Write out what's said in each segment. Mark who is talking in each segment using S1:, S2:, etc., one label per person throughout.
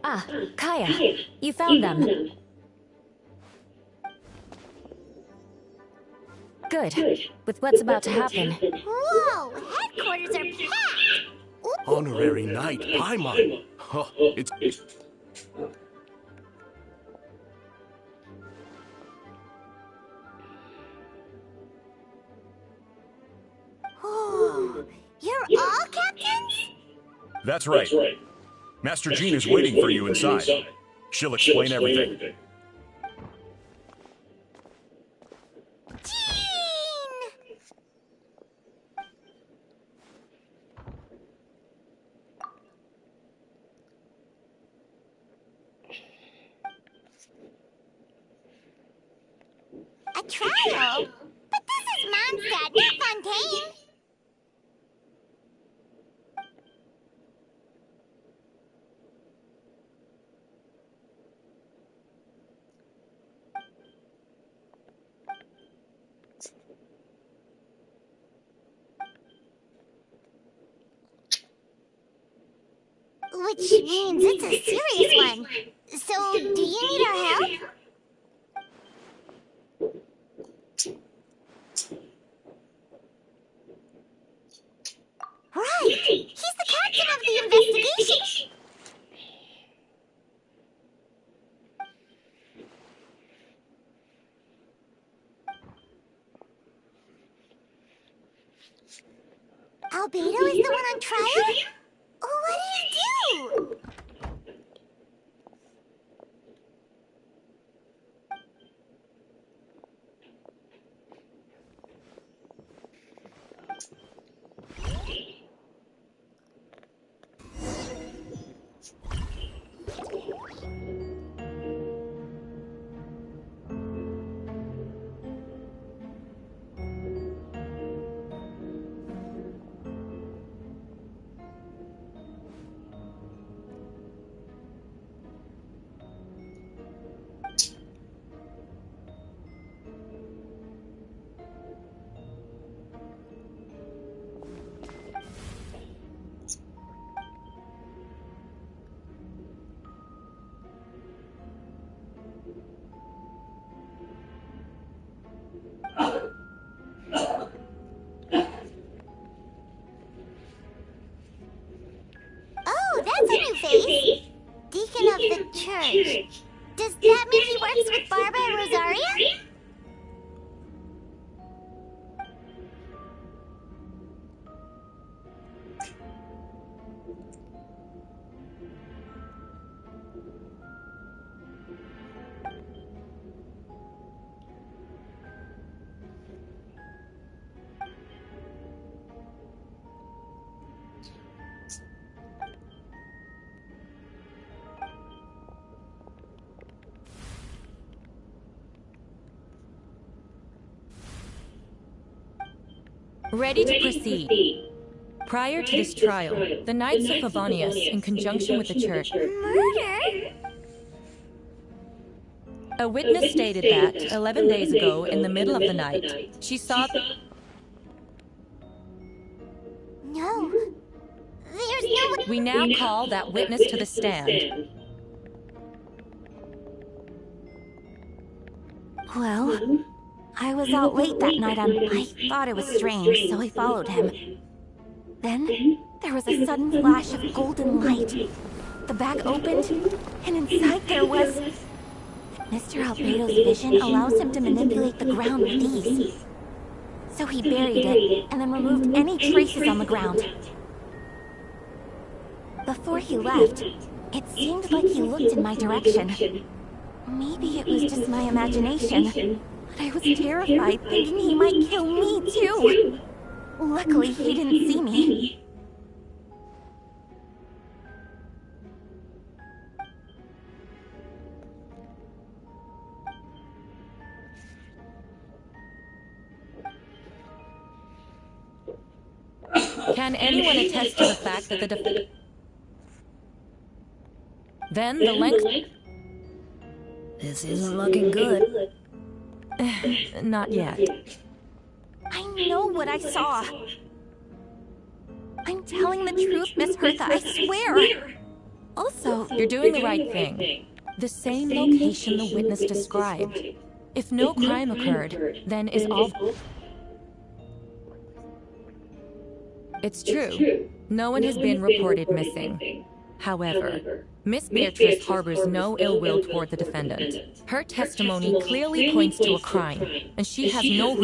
S1: Ah, Kaya, you found them. Good. With what's about to happen.
S2: Whoa! Headquarters are packed!
S3: Honorary Knight Paimon. Huh, it's...
S2: Oh, you're all captains?
S3: That's right. Master Jean is waiting for you inside. She'll explain everything.
S2: Jean! A trial? But this is Mondstadt, not Fontaine. Which means it's a serious one. So, do you need our help? Right! He's the captain of the investigation! Albedo is the one on trial? What did he do? Oh, that's a new face! Deacon of the church. Does that mean he works with Barba and Rosaria?
S1: Ready to proceed. Prior to this trial, the Knights of Favonius, in conjunction with the Church,
S2: Murder?
S1: a witness stated that 11 days ago, in the middle of the night, she saw...
S2: No. There's no way...
S1: We now call that witness to the stand.
S4: Well, I was out late that night and I thought it was strange, so I followed him. Then, there was a sudden flash of golden light. The bag opened, and inside there was... Mr. Albedo's vision allows him to manipulate the ground with ease. So he buried it, and then removed any traces on the ground. Before he left, it seemed like he looked in my direction. Maybe it was just my imagination, but I was terrified, thinking he might kill me too. Luckily, he didn't see me.
S1: Can anyone attest to the fact that then the length...
S5: This isn't looking good.
S1: Not yet.
S4: I know what I saw. I'm telling the truth, Miss Hertha, I swear.
S1: Also, you're doing the right thing. The same location the witness described. If no crime occurred, then is all... It's true. No one has been reported missing. However, Miss Beatrice harbors no ill will toward the defendant. Her testimony clearly points to a crime, and she has no...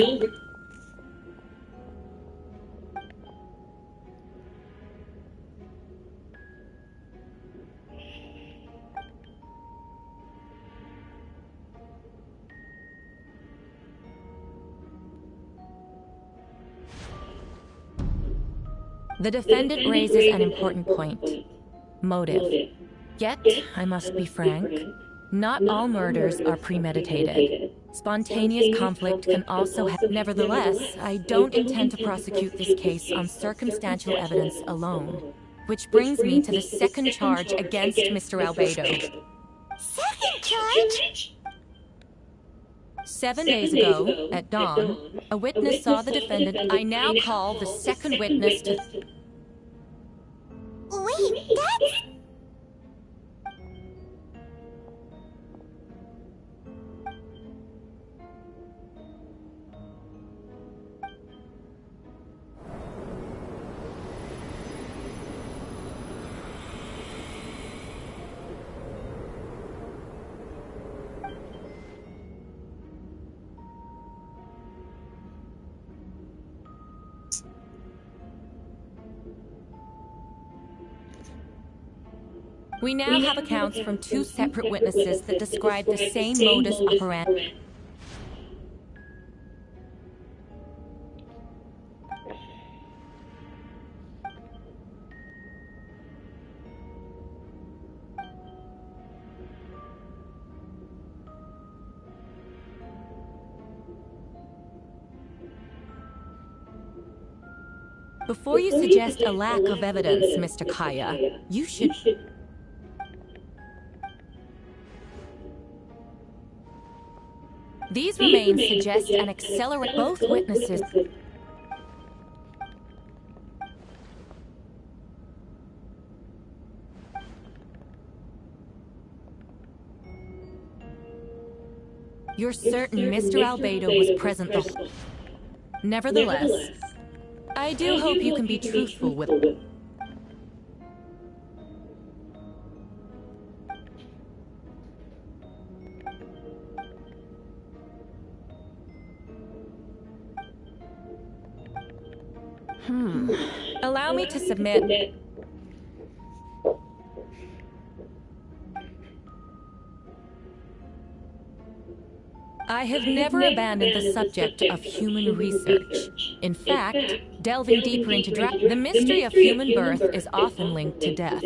S1: The defendant raises an important point. Motive. Yet, I must be frank, not all murders are premeditated. Spontaneous conflict can also happen. Nevertheless, I don't intend to prosecute this case on circumstantial evidence alone. Which brings me to the second charge against Mr. Albedo.
S2: Second charge?
S1: 7 days ago, at dawn, a witness saw the defendant. I now call the second witness to...
S2: Wait, that's...
S1: We now have accounts from 2 separate witnesses that describe the same modus operandi. Before you suggest a lack of evidence, Mr. Kaya, you should... These remains suggest an accelerate both witnesses. You're certain Mr. Albedo was present the whole... Nevertheless, I do hope you can be truthful with... Allow me to submit... I have never abandoned the subject of human research. In fact, delving deeper into the mystery of human birth is often linked to death.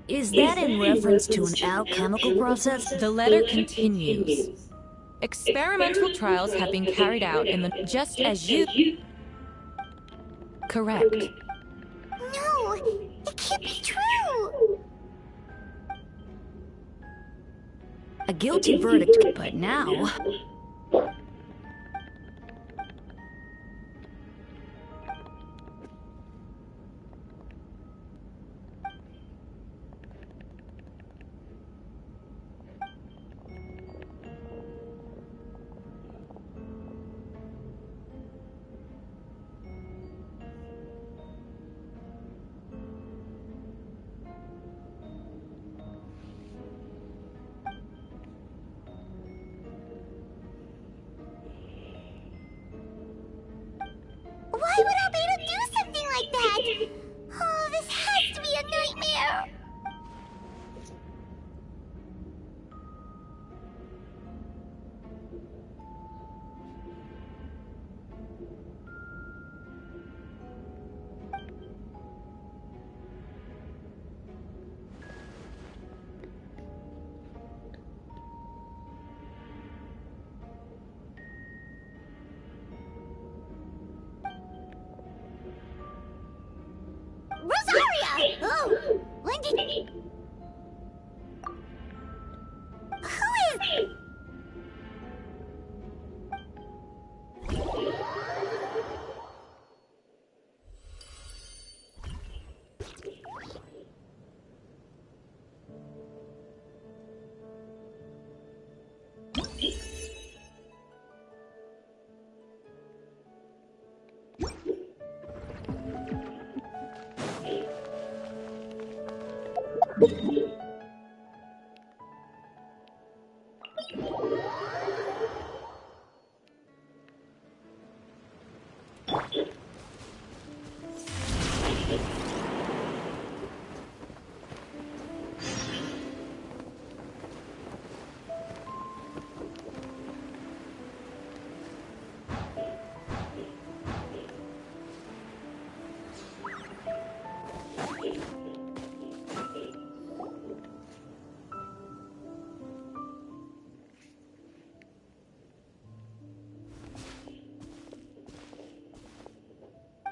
S5: Is that in reference to an alchemical process?
S1: The letter continues. Experimental trials have been carried out in the... just as you... Correct.
S2: No, it can't be true.
S5: A guilty verdict, but now...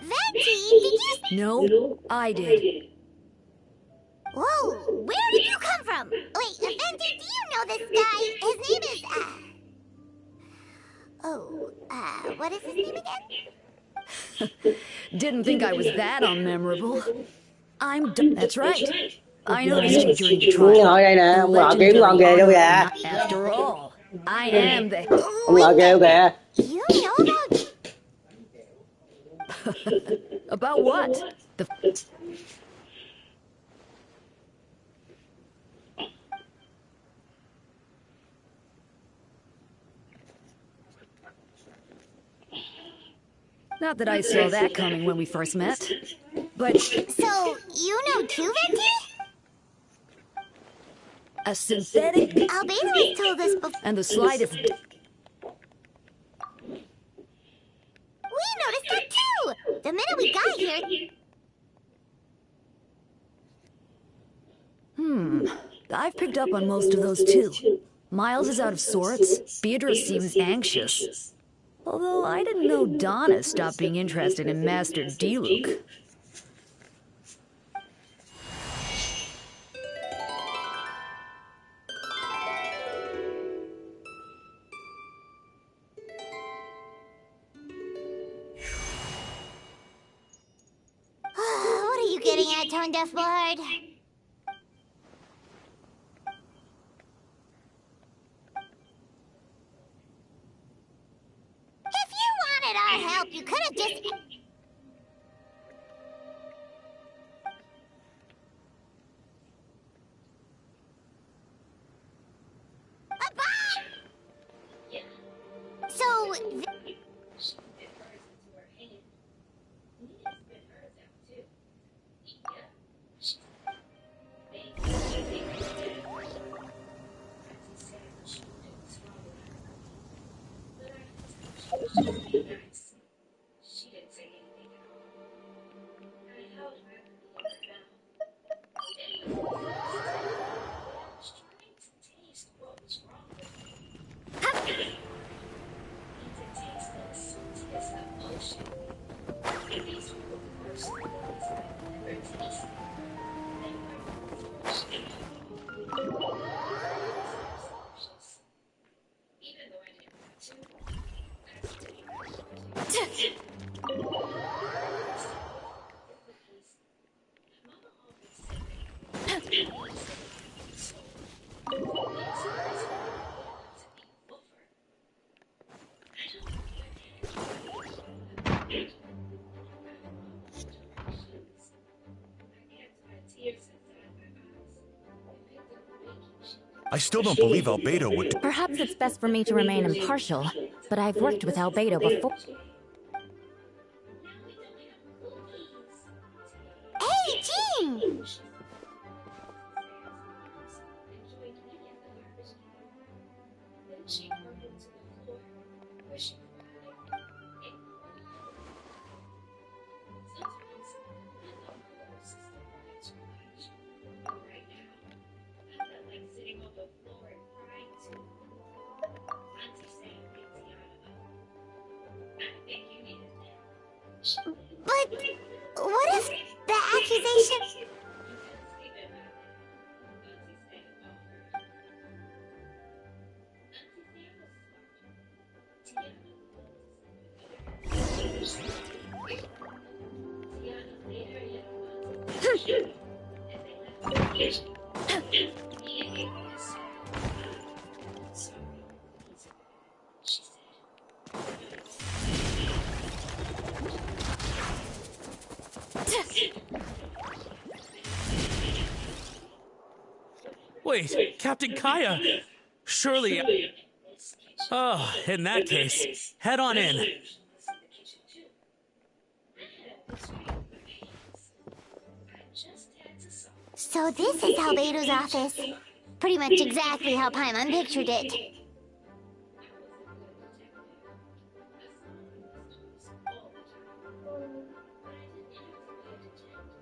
S2: Venti, did you...
S5: No, I did.
S2: Whoa, where did you come from? Wait, Venti, do you know this guy? His name is, what is his name again?
S5: Didn't think I was that unmemorable. That's right. I noticed you during the trial.
S6: Ngồi đây nè,
S5: The
S6: ông ngồi kiếm
S5: legendary
S6: con kìa đâu
S5: honor
S6: kìa.
S5: of After all, I am the...
S6: Ông ngồi kêu kìa.
S2: You know about...
S5: About what? The... Not that I saw that coming when we first met, but...
S2: So, you know too, Venti?
S5: A synthetic...
S2: Albedo has told us before.
S5: And the slightest...
S2: We noticed that too! The minute we got here...
S5: I've picked up on most of those too. Miles is out of sorts. Beatrice seems anxious. Although I didn't know Donna stopped being interested in Master Diluc.
S2: What are you getting at, Tone Deaf Bard? If you wanted our help, you could have just... Abba! So...
S3: I still don't believe Albedo would...
S1: Perhaps it's best for me to remain impartial, but I've worked with Albedo before.
S2: Hey, Jean! But what if the accusation...
S6: Wait, Captain Kaya! Surely... Oh, in that case, head on in.
S2: So this is Albedo's office. Pretty much exactly how Paimon pictured it.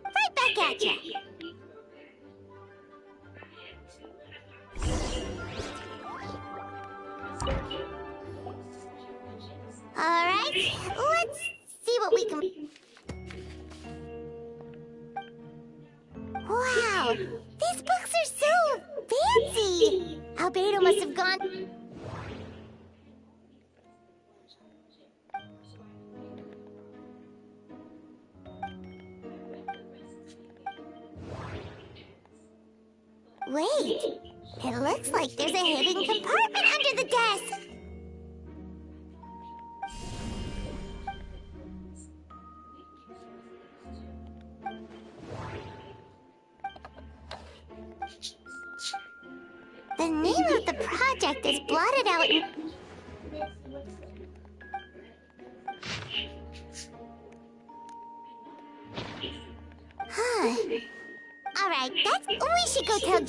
S2: Right back at ya. Alright, let's see what we can... Wow, these books are so fancy! Albedo must have gone... Wait, it looks like there's a hidden compartment under the desk! The name of the project is blotted out. Huh. Alright, we should go tell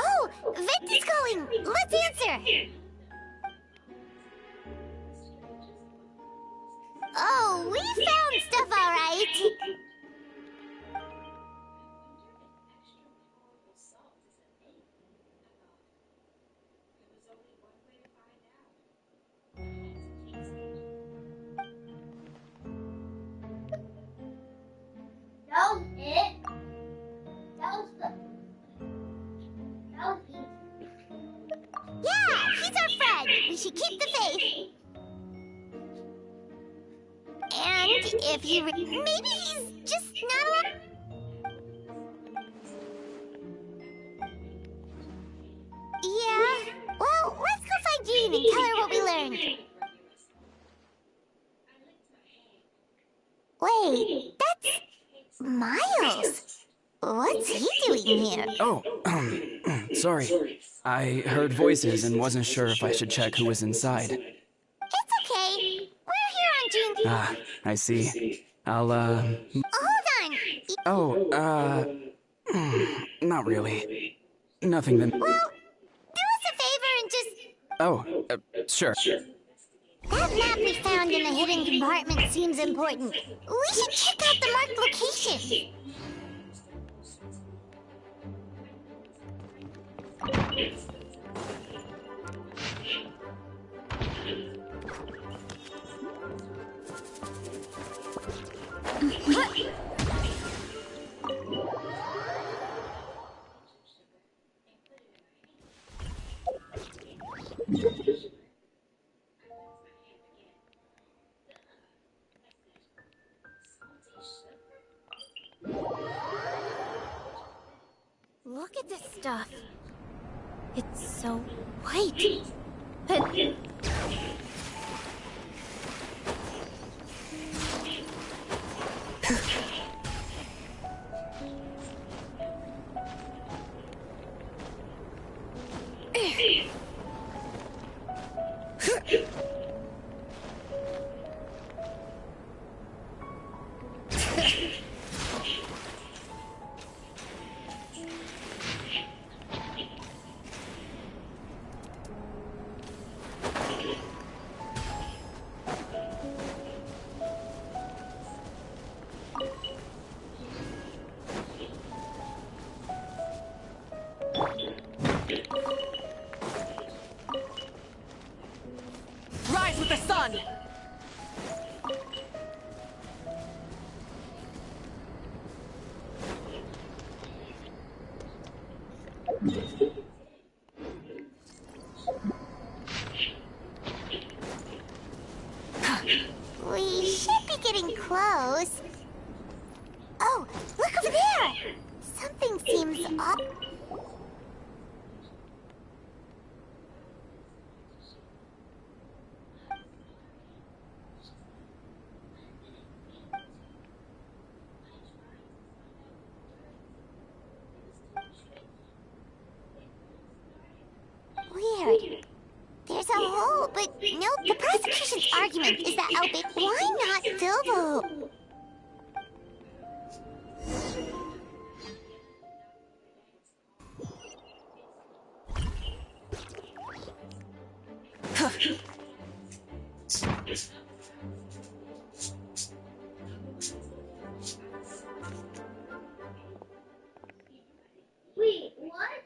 S2: Oh, Vent is calling! Let's answer! Oh, we found stuff, all right.
S7: That was it.
S2: Yeah, he's our friend. We should keep the faith. And if he... maybe he's just not allowed... Yeah, well, let's go find Jean and tell her what we learned. Wait, that's... Miles. What's he doing here?
S8: Oh, sorry. I heard voices and wasn't sure if I should check who was inside.
S2: It's okay. We're here on Jean's...
S8: Ah, I see. I'll,
S2: Hold on.
S8: not really. Nothing then.
S2: Well, do us a favor and just...
S8: Oh, sure.
S2: That map we found in the hidden compartment seems important. We should check out the marked location.
S4: Look at this stuff. It's so white. But...
S9: Rise with the sun!
S2: We should be getting close. Oh, look over there! Something seems odd. Nope, the prosecution's argument is that Albert. Why not Filbo?
S7: Wait, what?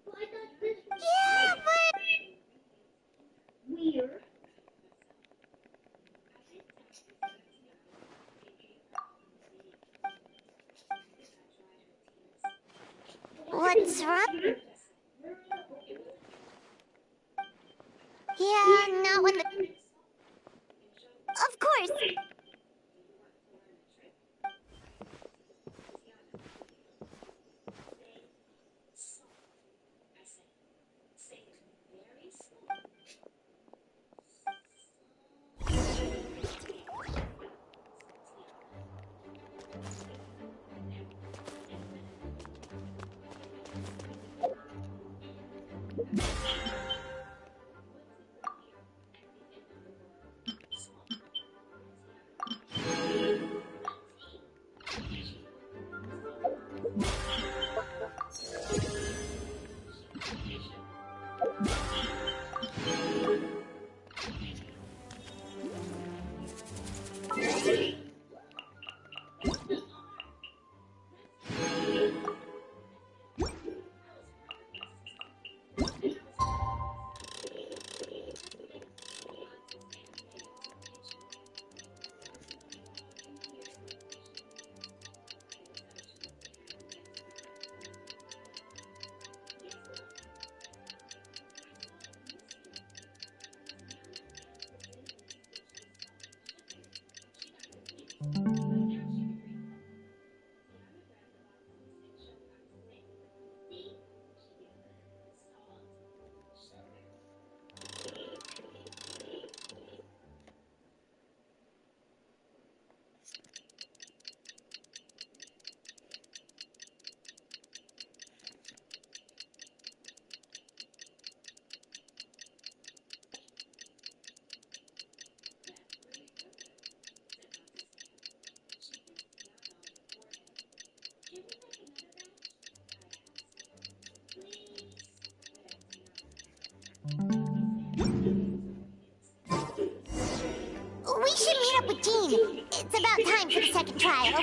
S7: I thought this was
S2: Yeah, but...
S7: weird.
S2: What's wrong? Yeah, not when the... Of course! We should meet up with Jean. It's about time for the second trial.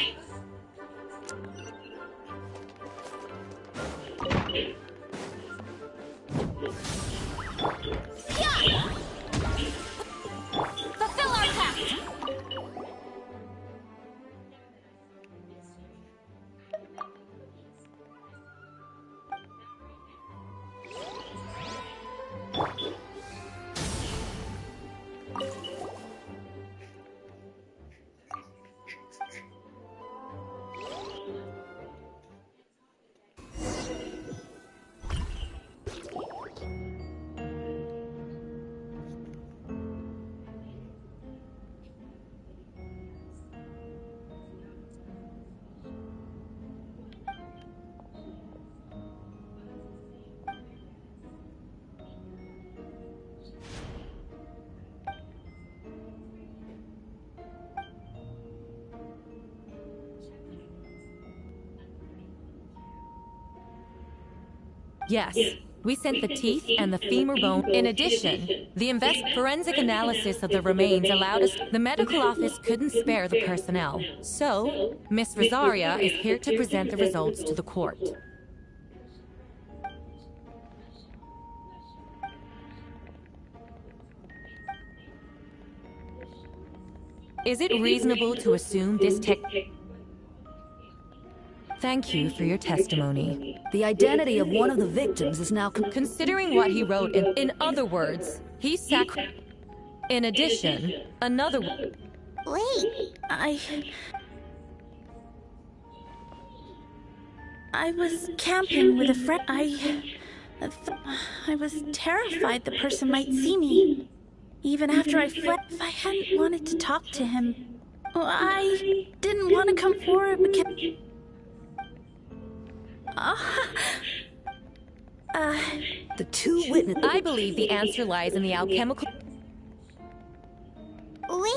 S4: Fulfill our pact!
S1: Yes, we sent the teeth and the femur bone. In addition, the forensic analysis of the remains allowed us. The medical office couldn't spare the personnel, so Miss Rosaria is here to present the results to the court. Is it reasonable to assume this Thank you for your testimony.
S5: The identity of one of the victims is now
S1: Considering what he wrote in other words, he In addition, another...
S2: Wait,
S9: I was camping with a friend. I was terrified the person might see me. Even after I fled, if I hadn't wanted to talk to him. Well, I didn't want to come forward because...
S5: the two witnesses.
S1: I believe the answer lies in the alchemical...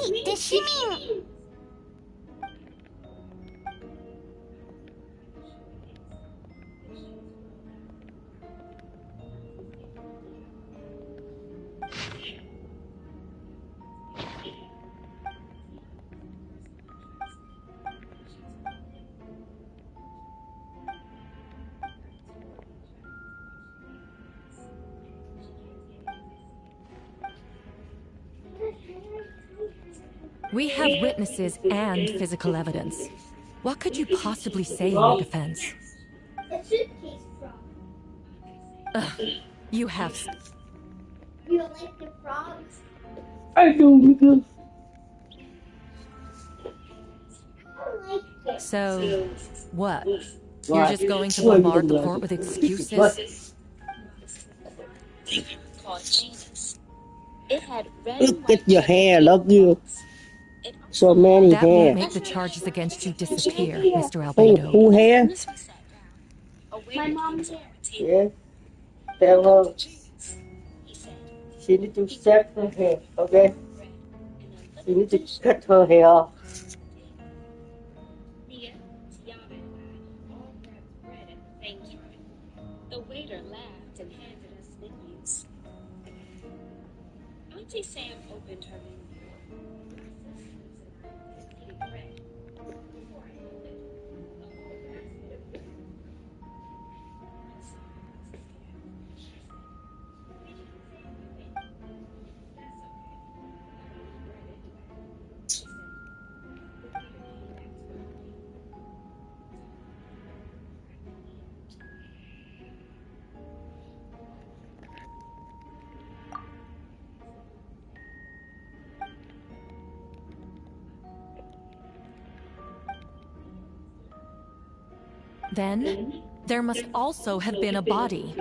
S2: Wait, does she mean...
S1: We have witnesses and physical evidence. What could you possibly say in your defense?
S7: A suitcase frog.
S1: You have...
S7: You don't like the frogs?
S10: I do because
S7: I like them.
S1: So, what? You're just going to bombard the court with excuses?
S10: look at your hair, look you. So many
S1: That
S10: hair.
S1: won't make the charges against you disappear, Mr.
S10: Who
S1: Albedo.
S10: hair?
S7: My mom's hair.
S10: Yeah. Tell her she need to set her hair, okay? She need to cut her hair off.
S11: The waiter laughed and handed us menus. Auntie Sam opened her menu.
S1: Then, there must also have been a body.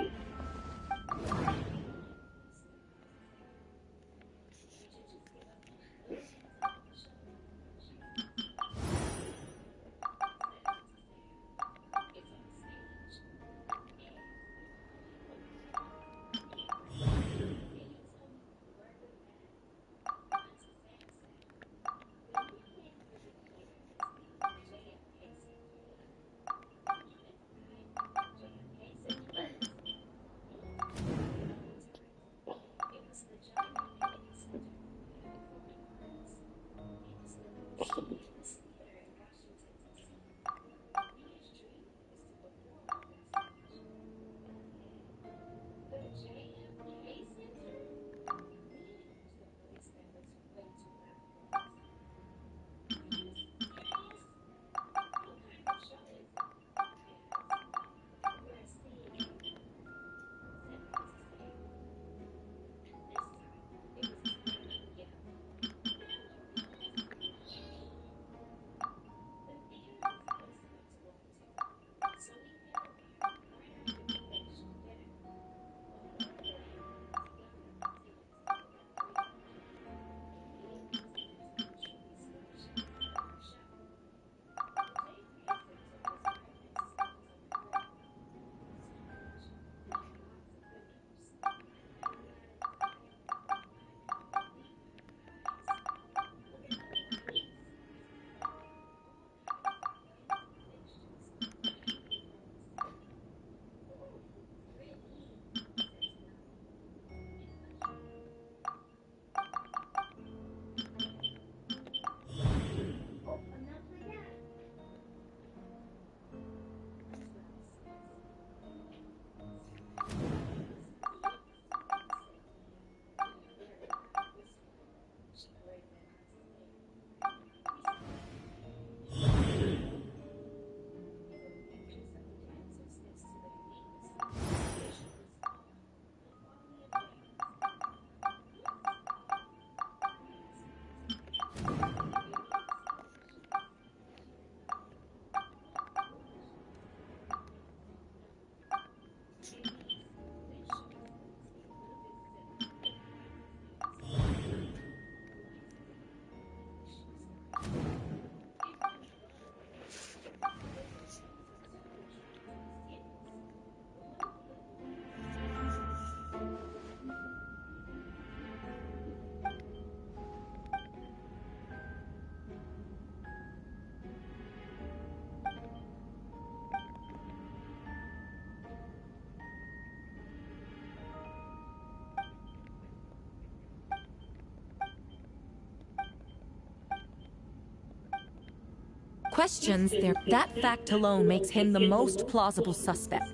S1: questions there. That fact alone makes him the most plausible suspect.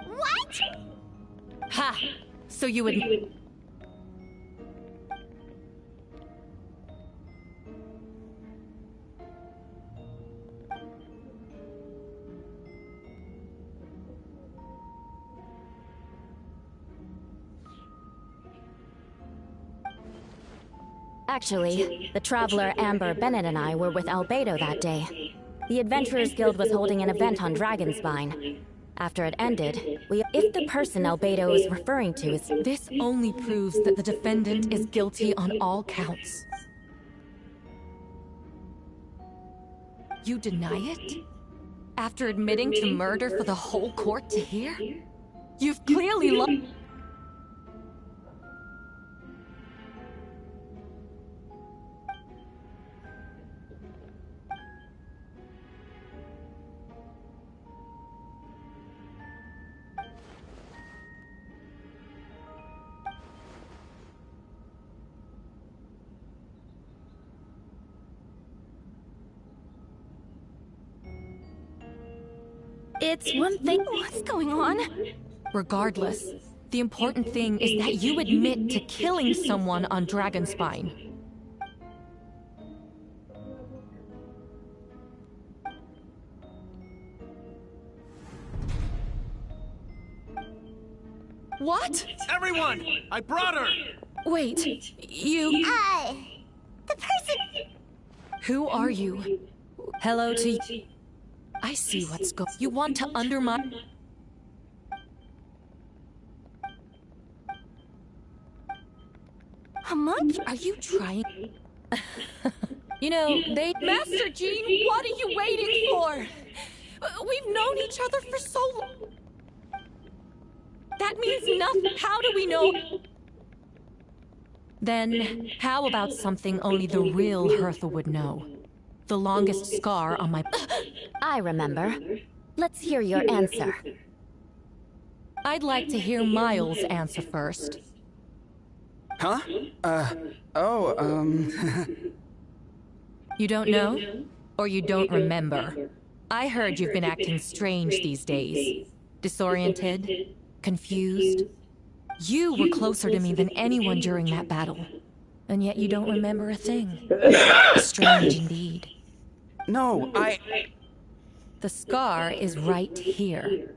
S2: What?
S1: Ha! So you would...
S12: Actually, the traveler Amber Bennett and I were with Albedo that day. The Adventurers Guild was holding an event on Dragonspine. After it ended, if the person Albedo is referring to is...
S1: This only proves that the defendant is guilty on all counts. You deny it? After admitting to murder for the whole court to hear? You've clearly lied.
S9: It's one thing.
S4: What's going on?
S1: Regardless, the important thing is that you admit to killing someone on Dragonspine. What?
S6: Everyone! I brought her!
S1: Wait, you...
S2: The person...
S1: Who are you? Hello to you. I see what's going. You want to undermine...
S4: A monkey?
S1: Are you trying... You know, they... Master Jean, what are you waiting for? We've known each other for so long. That means nothing. How do we know? Then, how about something only the real Hertha would know? The longest scar on my...
S12: I remember. Let's hear your answer.
S1: I'd like to hear Miles' answer first.
S8: Huh?
S1: You don't know? Or you don't remember? I heard you've been acting strange these days. Disoriented? Confused? You were closer to me than anyone during that battle. And yet you don't remember a thing. Strange indeed.
S8: No,
S1: The scar is right here.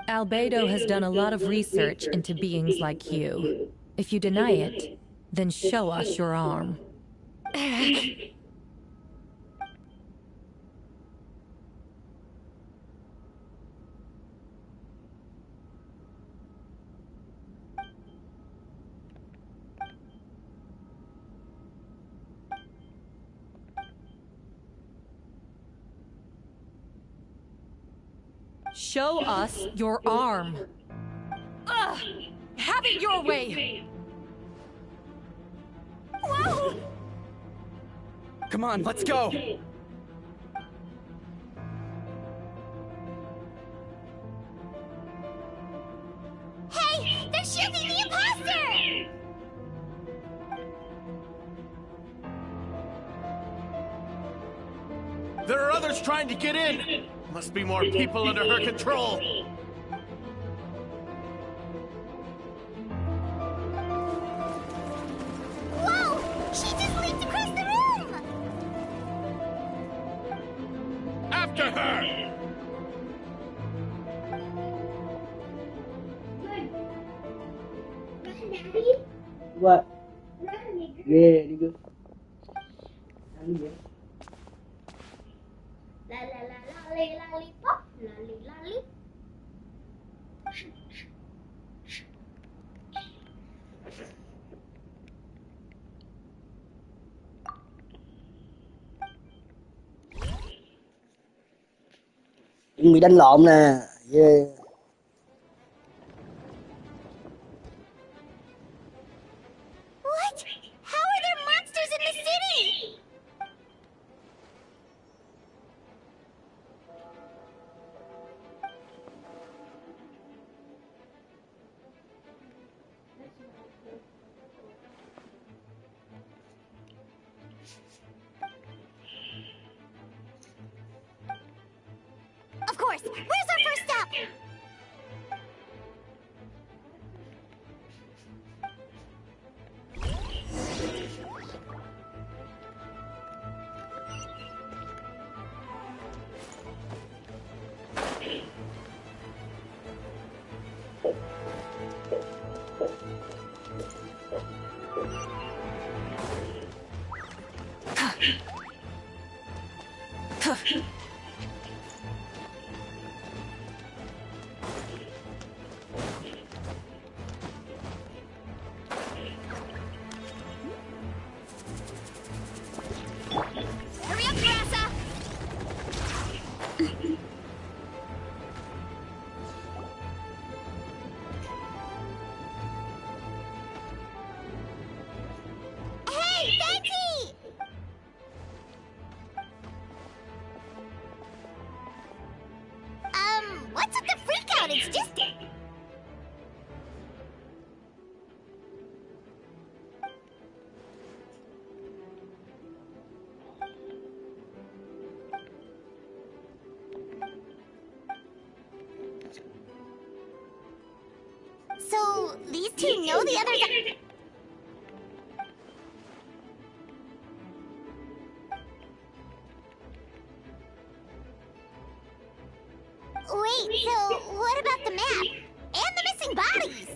S1: Albedo has done a lot of research into beings like you. If you deny it, then show us your arm. Show us your arm. Ugh! Have it your way!
S4: Whoa!
S8: come on, let's go.
S2: Hey! They're shooting the imposter!
S6: There are others trying to get in! Must be more people under her control!
S2: Whoa! She just leaped across the room!
S6: After her!
S10: What? Yeah, nigga.
S7: La la la la lollipop, lolly lolly.
S10: Bị đánh lộn nè. Yeah.
S2: What? How are there monsters in the city? course! Where's our first stop? Hurry up, Grassa! Hey, Betty! What's with the freak out? It's just... So, these two know the others... Wait, so what about the map? And the missing bodies?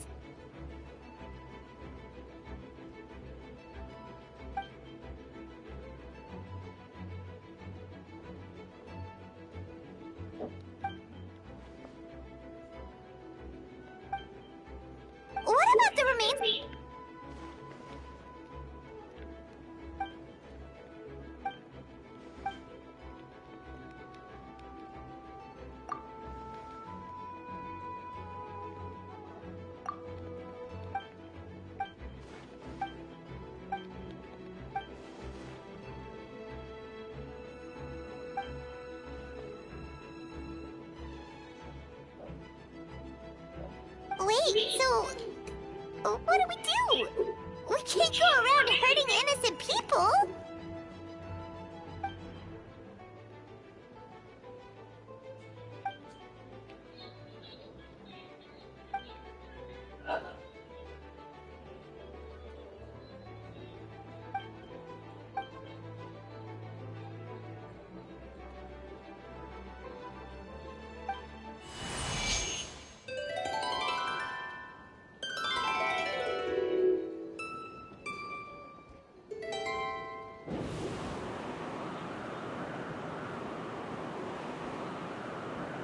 S2: What about the remains? Wait, so what do we do? We can't go around hurting innocent people.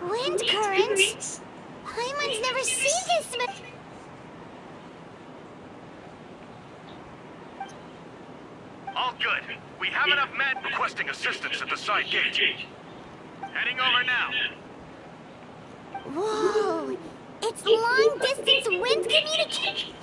S2: Wind current? Paimon's never seen this.
S3: All good. We have enough men requesting assistance at the side gate. Heading over now.
S2: Whoa! It's long-distance wind communication.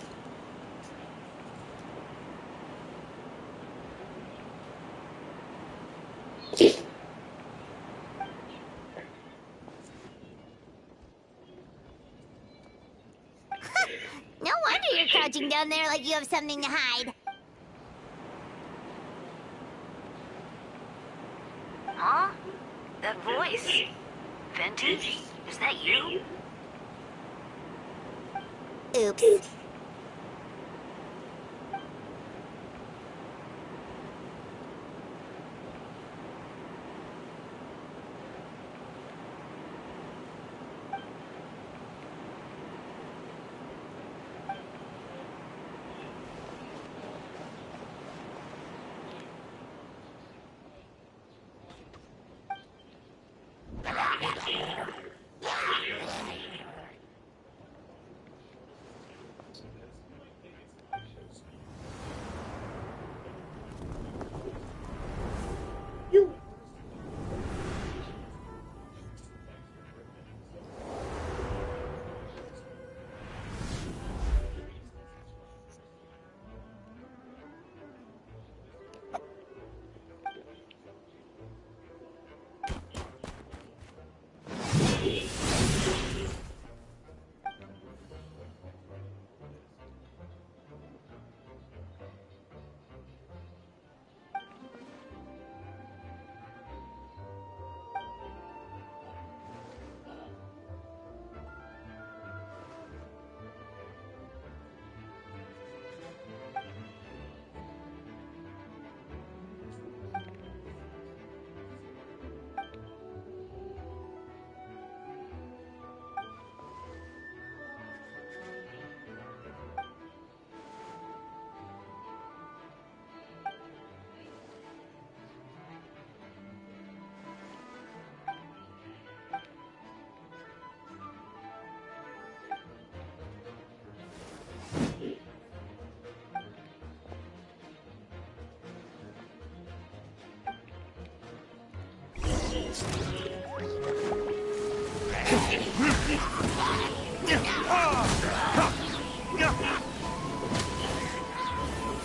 S2: No wonder you're crouching down there like you have something to hide.
S5: Huh? That voice? Venti? Is that you?
S2: Oops.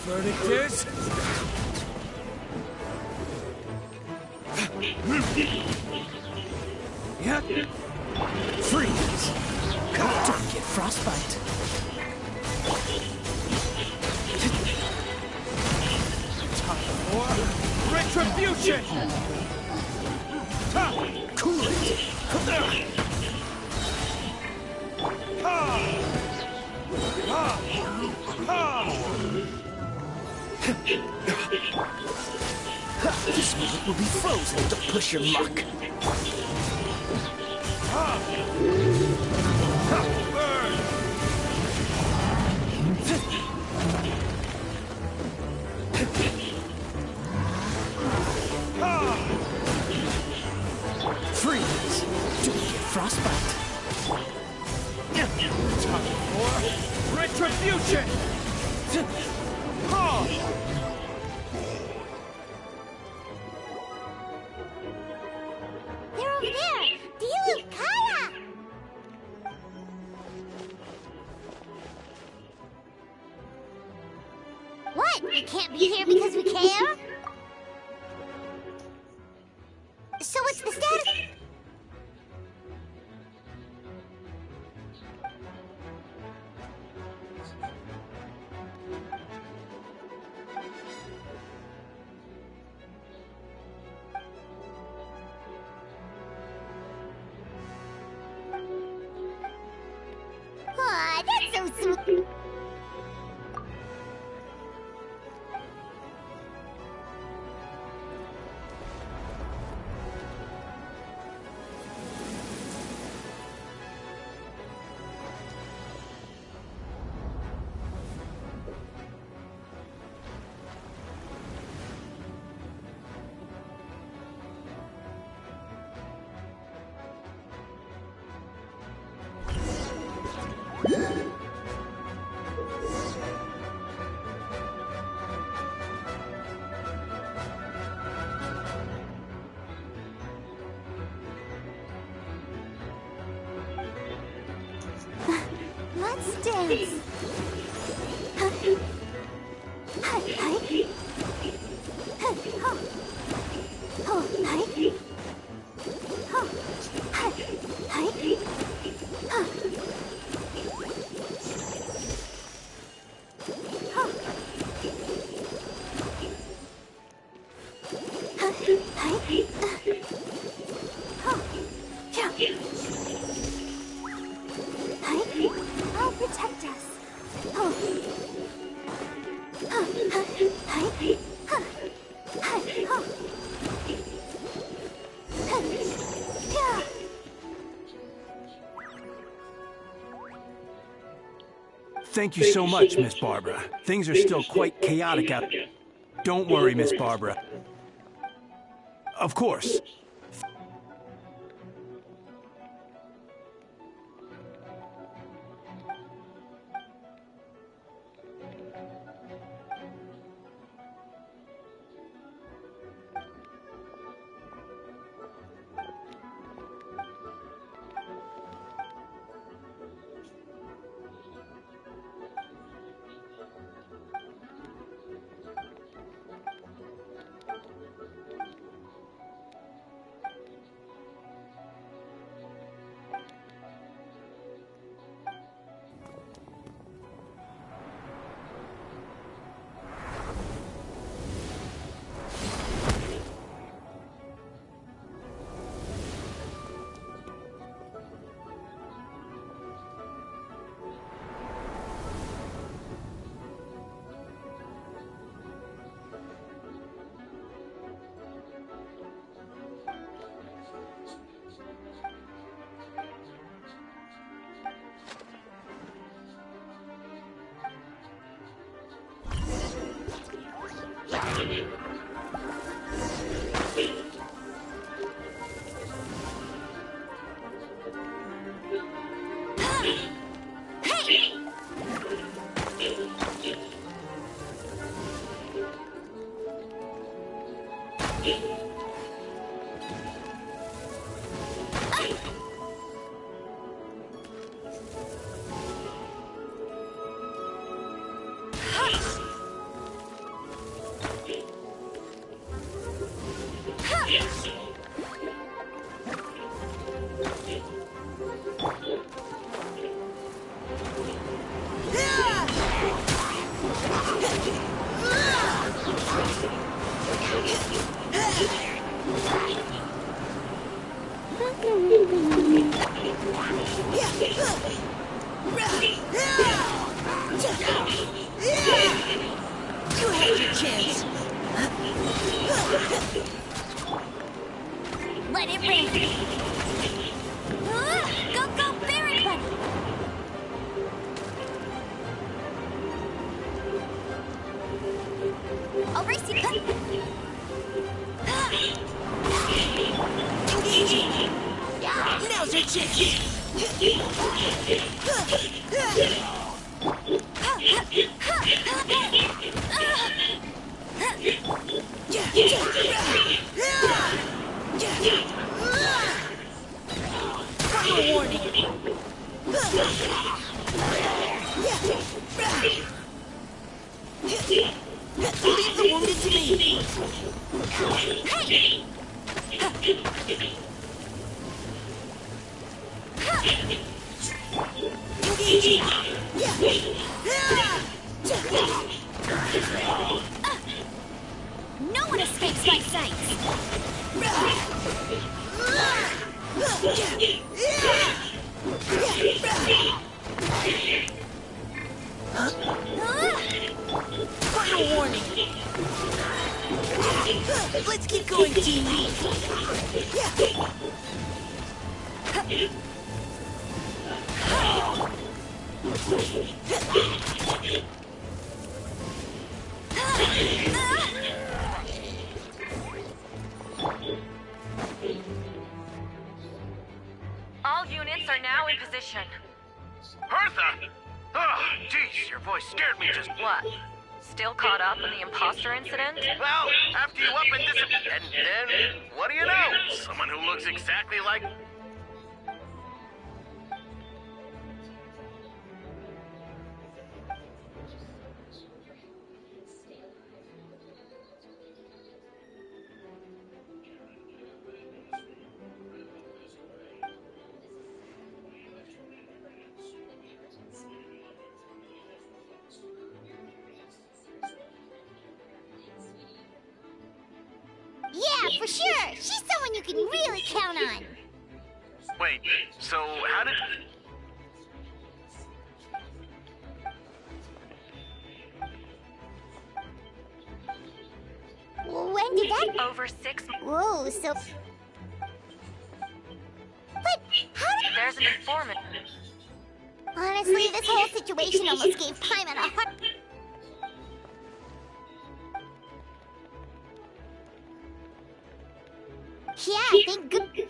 S13: Verdict is... Yep. Freeze. Don't get frostbite. Time for retribution. Cool it. This moment will be frozen. Don't push your luck. Burn! Freeze! Don't get frostbite. Time for retribution!
S2: They're over there! Diluc, Kaya! What? We can't be here because we care? So what's the status? Aw, that's so sweet. Let's dance. I'll protect us.
S13: Thank you so much, Miss Barbara. Things are still quite chaotic out there. Don't worry, Miss Barbara. Of course.
S4: Let it rain. Go, go, Barry Bunny. I'll race you. Engaging. Now's your chance. Final warning. Leave the wounded to me. Hey! Engaging. No one escapes my sight. Final warning. Let's keep going, team.
S1: All units are now in position.
S3: Hertha! Oh, jeez, your voice scared me just...
S1: What? Still caught up in the imposter incident?
S3: Well, after you up and disappear... And then, what do you know? Someone who looks exactly like...
S2: Yeah, for sure. She's someone you can really count on.
S3: Wait, so how did...
S2: When did that...
S1: Over 6...
S2: Whoa, so... But how did...
S1: There's an informant.
S2: Honestly, this whole situation almost gave Paimon a heart... Yeah, I think good...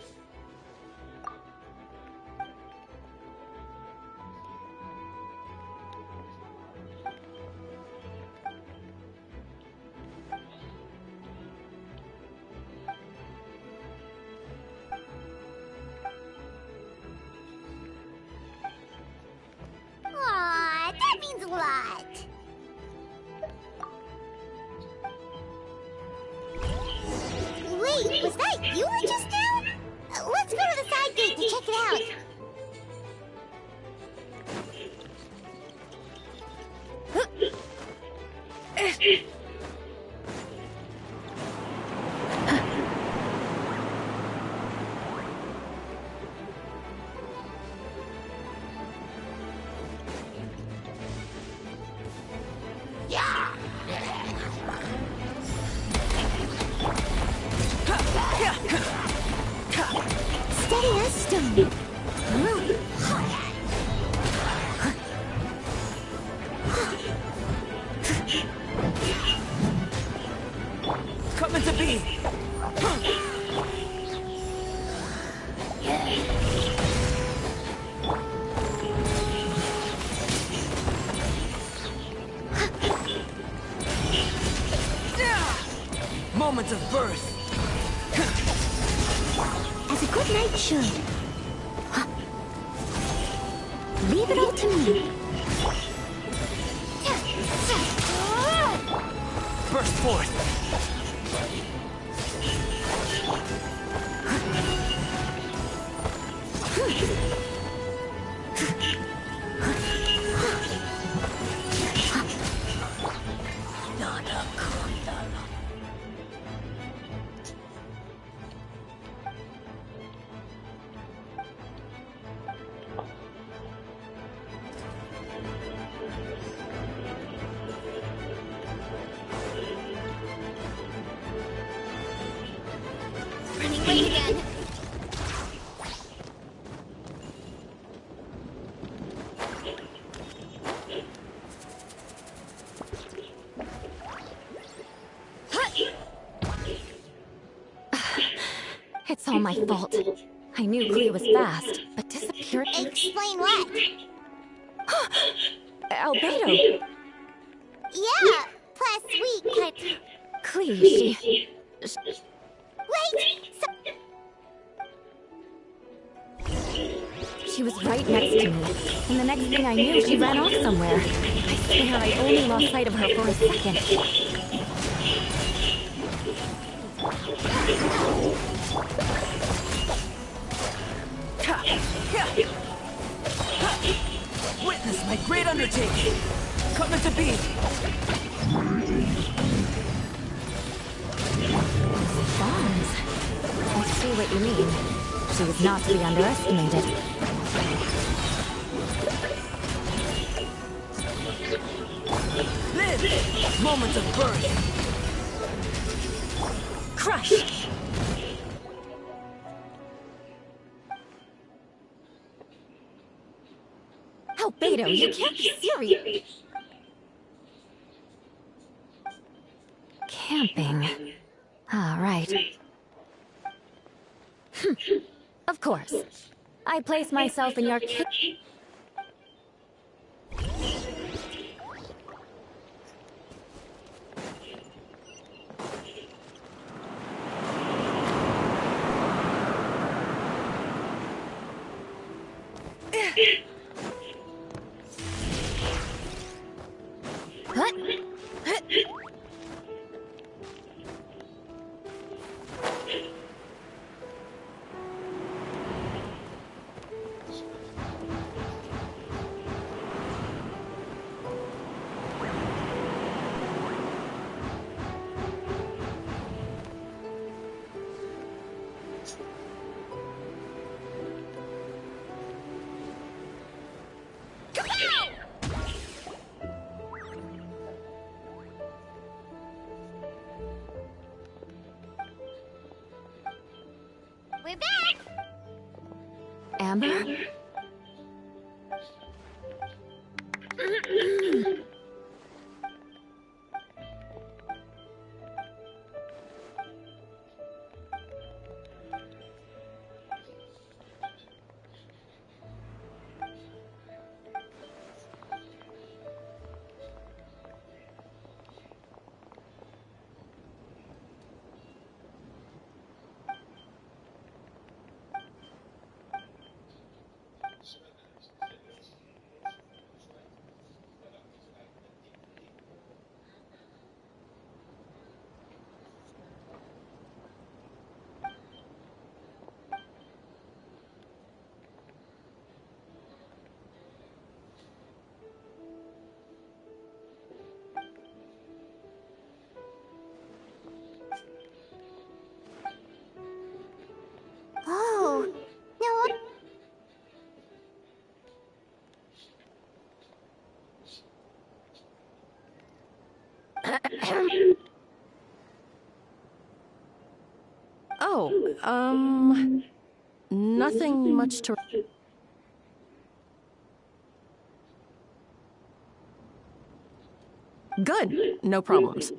S2: Aw, that means a lot. Wait, was that you were just now? Let's go to the side gate to check it out. Steady as stone.
S6: Coming to be. Moments of birth.
S2: As a good knight should.
S4: Leave it all to me.
S6: Burst forth!
S2: Running late again.
S12: It's all my fault. I knew Clea was fast, but disappeared.
S2: Explain what?
S12: Albedo!
S2: Yeah, plus we had...
S12: Clea, she...
S2: Wait!
S12: She was right next to me, and the next thing I knew, she ran off somewhere. I swear I only lost sight of her for a second.
S6: Witness my great undertaking! Come to be!
S12: Bombs? I see what you mean. She was not to be underestimated.
S6: Live! Moments of birth!
S12: Crush! Albedo, you can't be serious! Camping. Ah, right. Of course. I place myself in your kitchen.
S2: We're back!
S12: Amber?
S2: Oh, no.
S14: Oh, nothing much to... Good, no problems.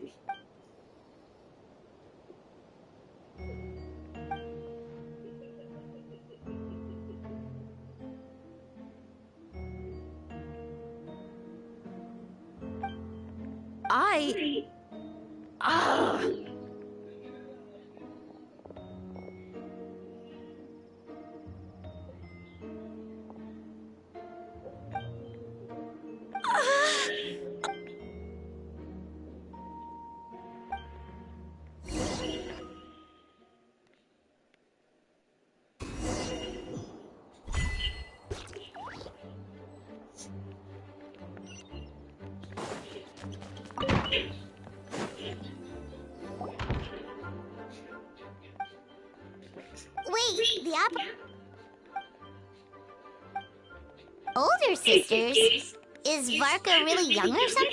S2: Older sisters? Is Varka really young or something?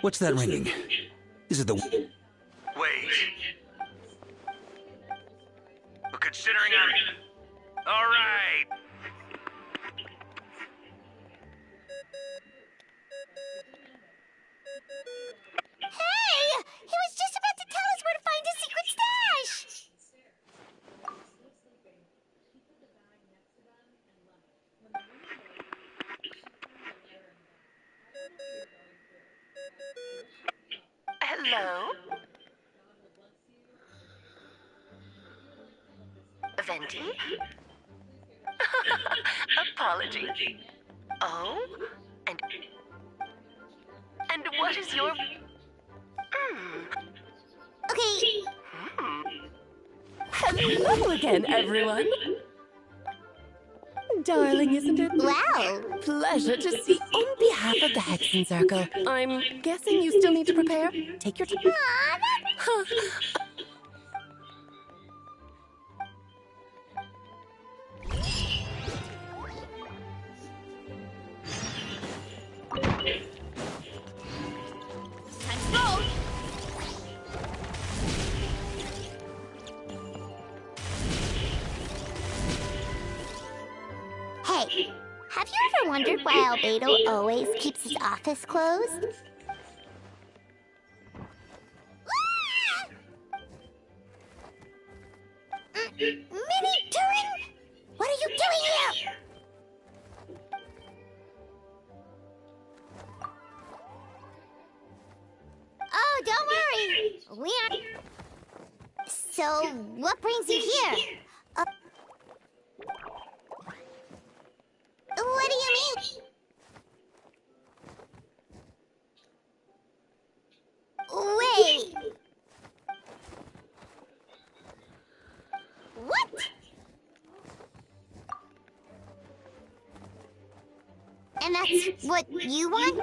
S13: What's that ringing? Is it the...
S3: Wait. But considering I'm... All right.
S2: Hey! He was just about to tell us where to find his secret stash!
S15: Hello? Venti? Apology. Oh? And what is your...
S2: Okay.
S16: Hello again, everyone. Darling, isn't it?
S2: Wow.
S16: Pleasure to see on behalf of the Hexen Circle. I'm guessing you still need to prepare? Take your time.
S2: Hey, have you ever wondered why Albedo always keeps his office closed? Mini Turin! What are you doing here? Oh, don't worry. We aren't... So, what brings you here? What do you mean? Wait. What? And that's what you want?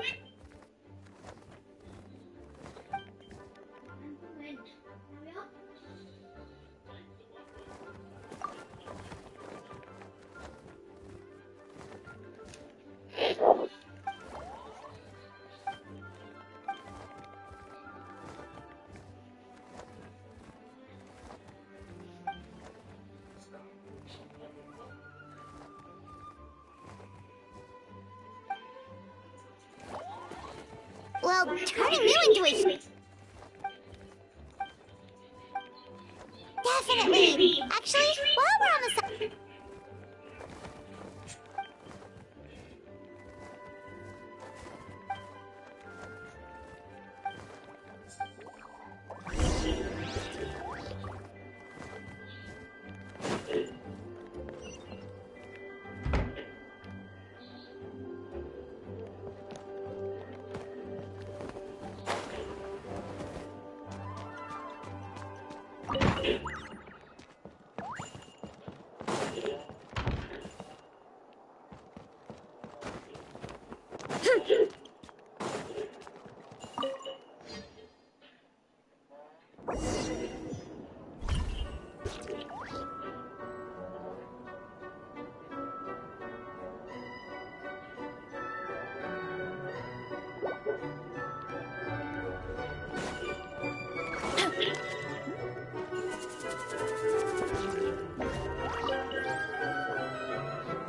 S2: Well, turning you into a... Definitely! Actually, while we're on the side...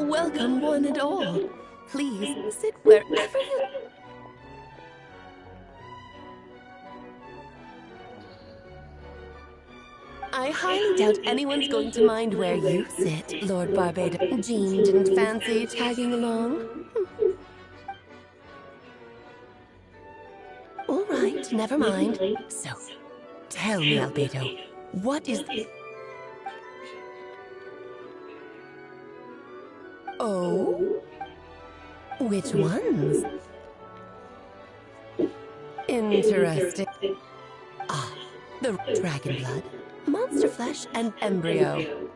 S16: Welcome, one and all. Please sit wherever you... I highly doubt anyone's going to mind where you sit, Lord Barbados. Jean didn't fancy tagging along. All right. right, never mind. So, tell me, Albedo, what is... Oh? Which ones? Interesting. Ah, the dragon blood, monster flesh, and embryo.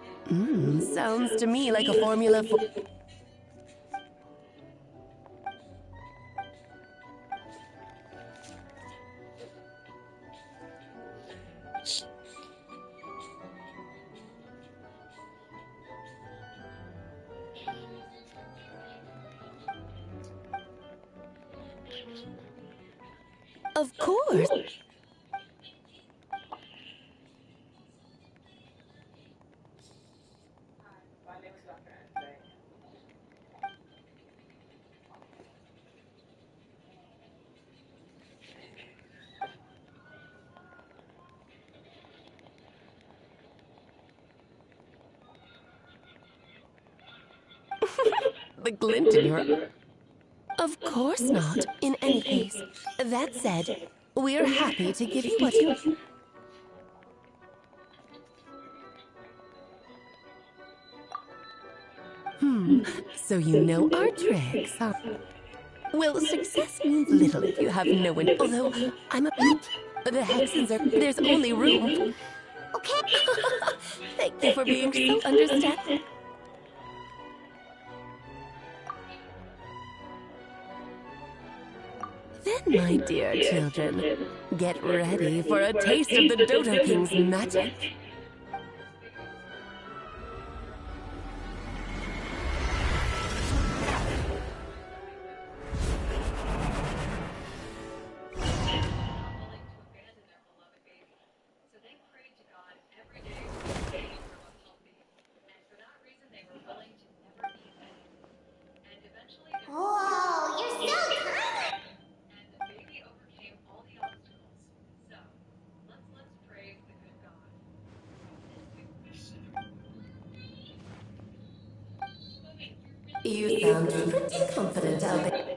S16: Sounds to me like a formula for... Of course. The glint in your... Of course not. In any case, that said, we're happy to give you what you... So you know our tricks, huh? Well, success means little if you have no one. Although, I'm a bit... The Hexens are... There's only room.
S2: Okay.
S16: Thank you for being so understanding. Then, my dear children, get ready for a taste of the Dodo King's magic.
S2: Whoa, you're so tiny!
S16: You sound pretty confident, Albie.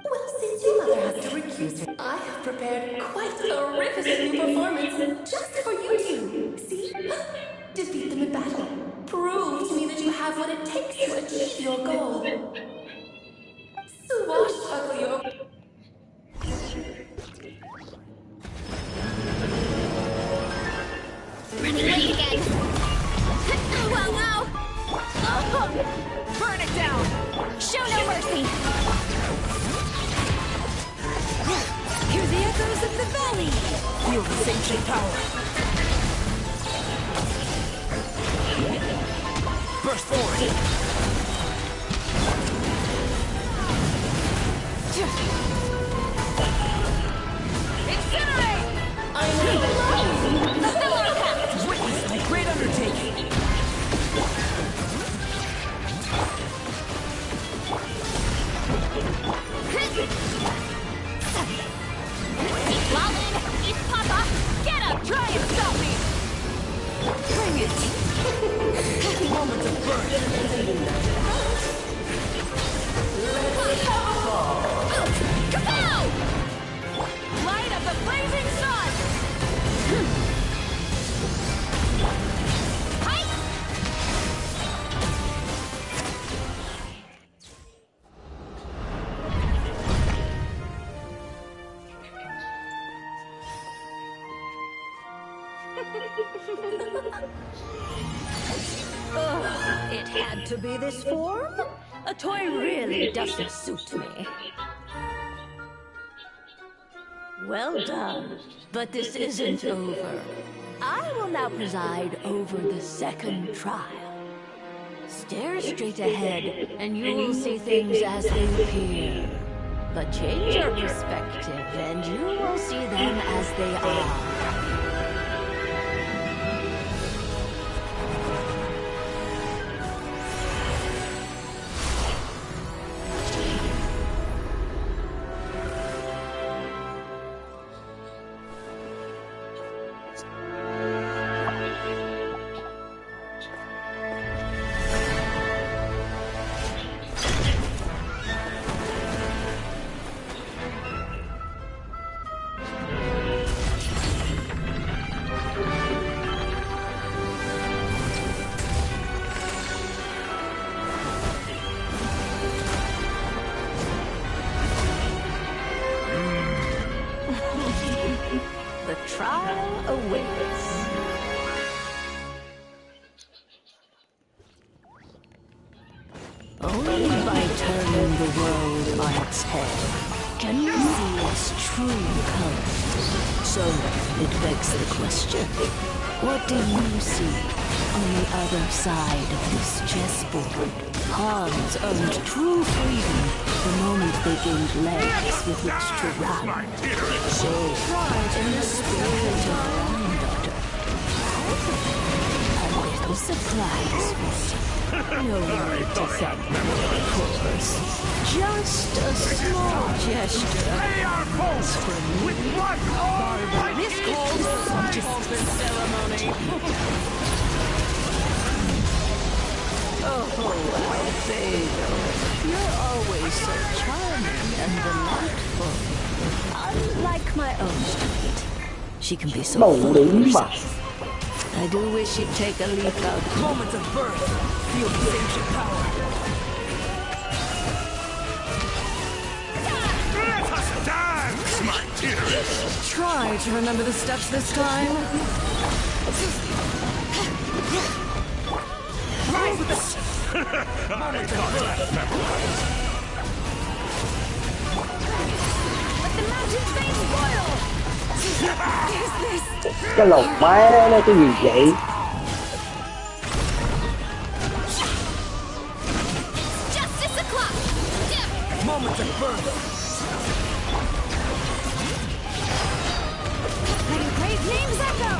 S16: Well, since your mother has to recuse her, I have prepared quite a riveting new performance just for you two. See? Defeat them in battle. Prove to me that you have what it takes to achieve your goal. Swashbuckle your...
S2: Running late again. Well, no!
S17: Burn it down!
S2: Show no mercy!
S17: Hear the echoes of the valley! Feel the ancient power! Burst forward! Incinerate!
S16: I know!
S17: Stellar path! Witness my great undertaking!
S2: Walden! It's Papa! Get up!
S17: Try and stop me! Bring it! Moment of birth!
S2: Kapow!
S17: Light of the blazing sun!
S2: Hi!
S5: It had to be this form? A toy really doesn't suit me. Well done, but this isn't over. I will now preside over the second trial. Stare straight ahead, and you will see things as they appear. But change your perspective, and you will see them as they are.
S14: trial awaits. Only by turning the world on its head can we see its true colors. So it begs the question, what do you see on the other side of this chessboard? Pawns earned true freedom the moment they gained legs with which to run. So, in the spirit of granddaughter, a little surprise for you. No need to thank me, of course. Just a small gesture.
S3: Pay our folks with blood!
S14: This calls for just ceremony. Oh, Albedo, you're always so charming and delightful. Unlike my own street, she can be so full of herself. I do wish she'd take a leaf out.
S17: Moments of birth. Feel the ancient power.
S3: Let us dance, my dearest!
S14: Try to remember the steps this time.
S3: I thought that memorized.
S14: Let the mountain face boil!
S10: Cái lột má nó cái gì vậy?
S2: Justice o'clock!
S17: Moments of birth.
S2: Letting great names echo!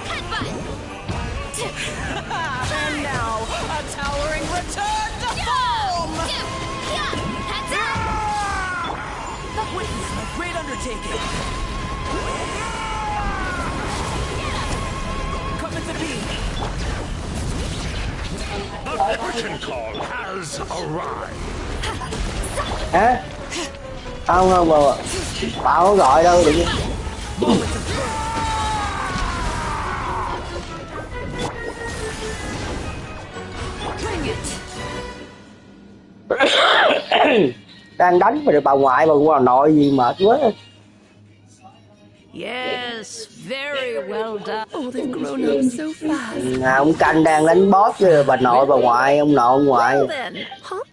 S2: Headbutt!
S14: And now, a towering return to form!
S2: Heads up!
S17: Witness my great undertaking. Come at the beam.
S3: The curtain call has arrived.
S10: Hả? Không không bà, bà không gọi đâu tự nhiên. Đang đánh mà được bà ngoại bà nội gì mệt quá.
S14: Yes, very well done. Oh, they've grown up so fast.
S10: Ông canh đang đánh boss chứ bà nội bà ngoại, ông nội ông ngoại.
S14: Well then, huh?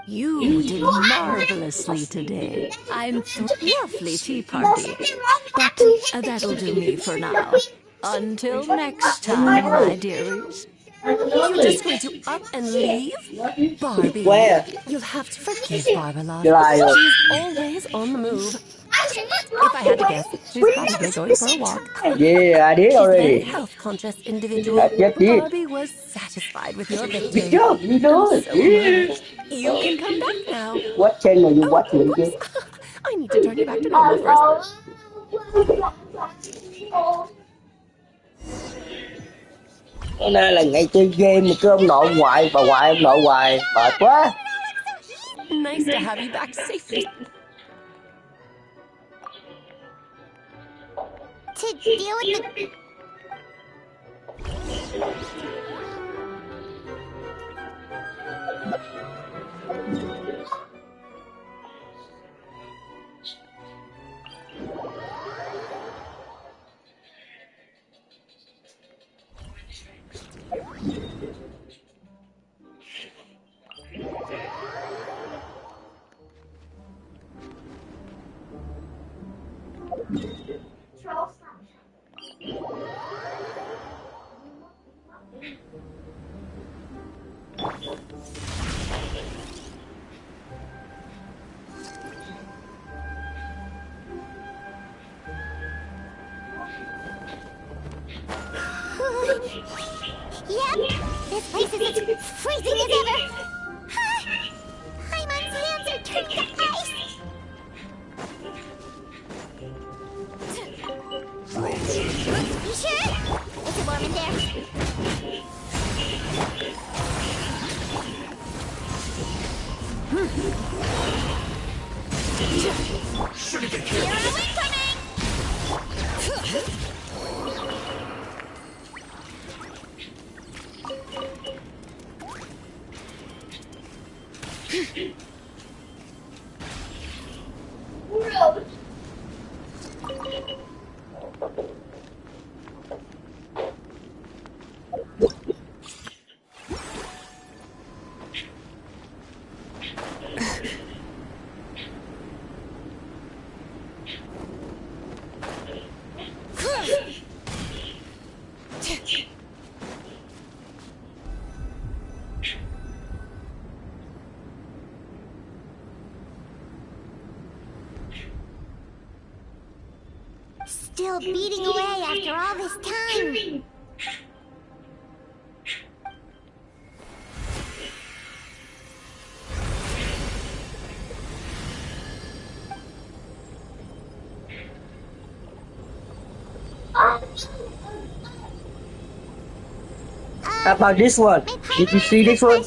S14: You did marvelously today. I'm lovely tea party. But that'll do me for now. Until next time, my dearies. You're just going to up and leave? Barbie,
S10: Where?
S14: you'll have to forgive Barbara, love.
S10: July.
S14: She's always on the move. If I had to guess, she's probably going for a walk.
S10: Yeah, I did
S14: She's a very
S10: already.
S14: health-conscious individual.
S10: I just did.
S14: Barbie was satisfied with your victory.
S10: Good job, you do it. Yeah.
S14: You can come back now.
S10: What channel you watching chứ?
S14: I need to turn you back to normal first.
S10: Hôm nay là ngày chơi game mà cứ ông nội ông ngoại, bà ngoại ông nội hoài, mệt quá.
S14: Nice to have you back safely.
S2: To deal with the... Yep, this place is as freezing as ever. Hyman's hands are turning to ice. You sure? Is it warm in there?
S3: Should've been
S2: Here
S3: careful.
S2: are we coming! still beating away after all this time.
S10: How about this one? Did you see this one?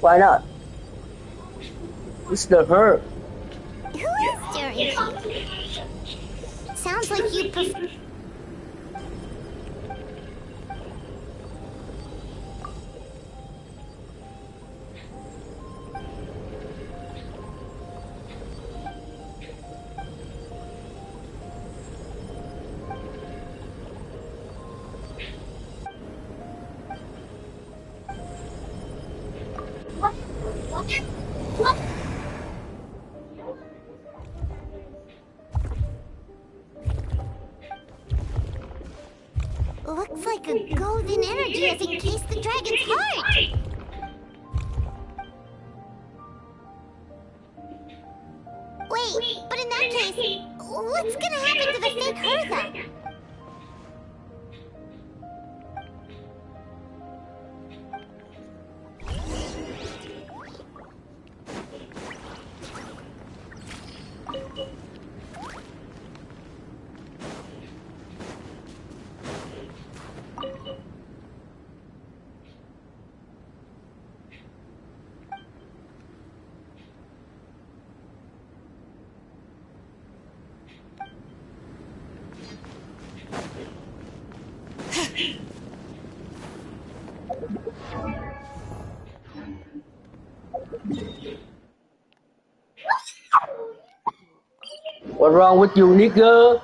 S10: Why not? It's the her.
S2: Who is staring? Sounds like you prefer. Looks like a golden energy has encased the dragon's heart. Wait, but in that case, what's gonna happen to the fake Hertha?
S10: What's wrong with you, nigga?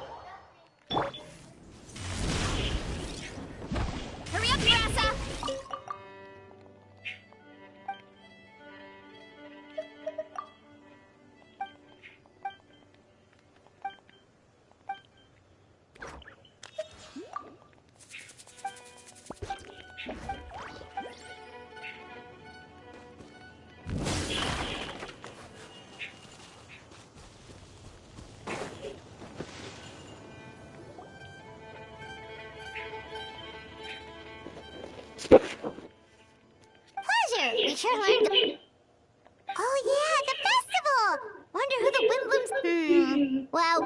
S2: Hurry up, Rasa! Pleasure! We sure learned. Oh yeah, the festival! Wonder who the Wimblums. Well.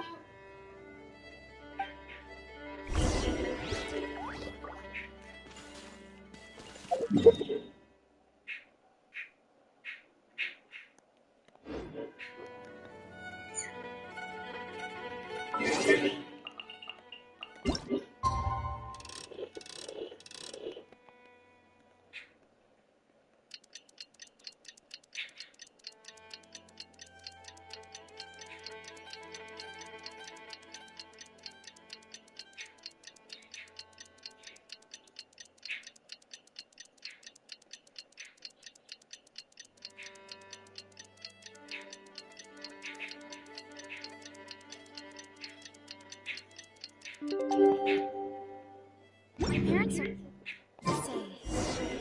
S2: My parents are.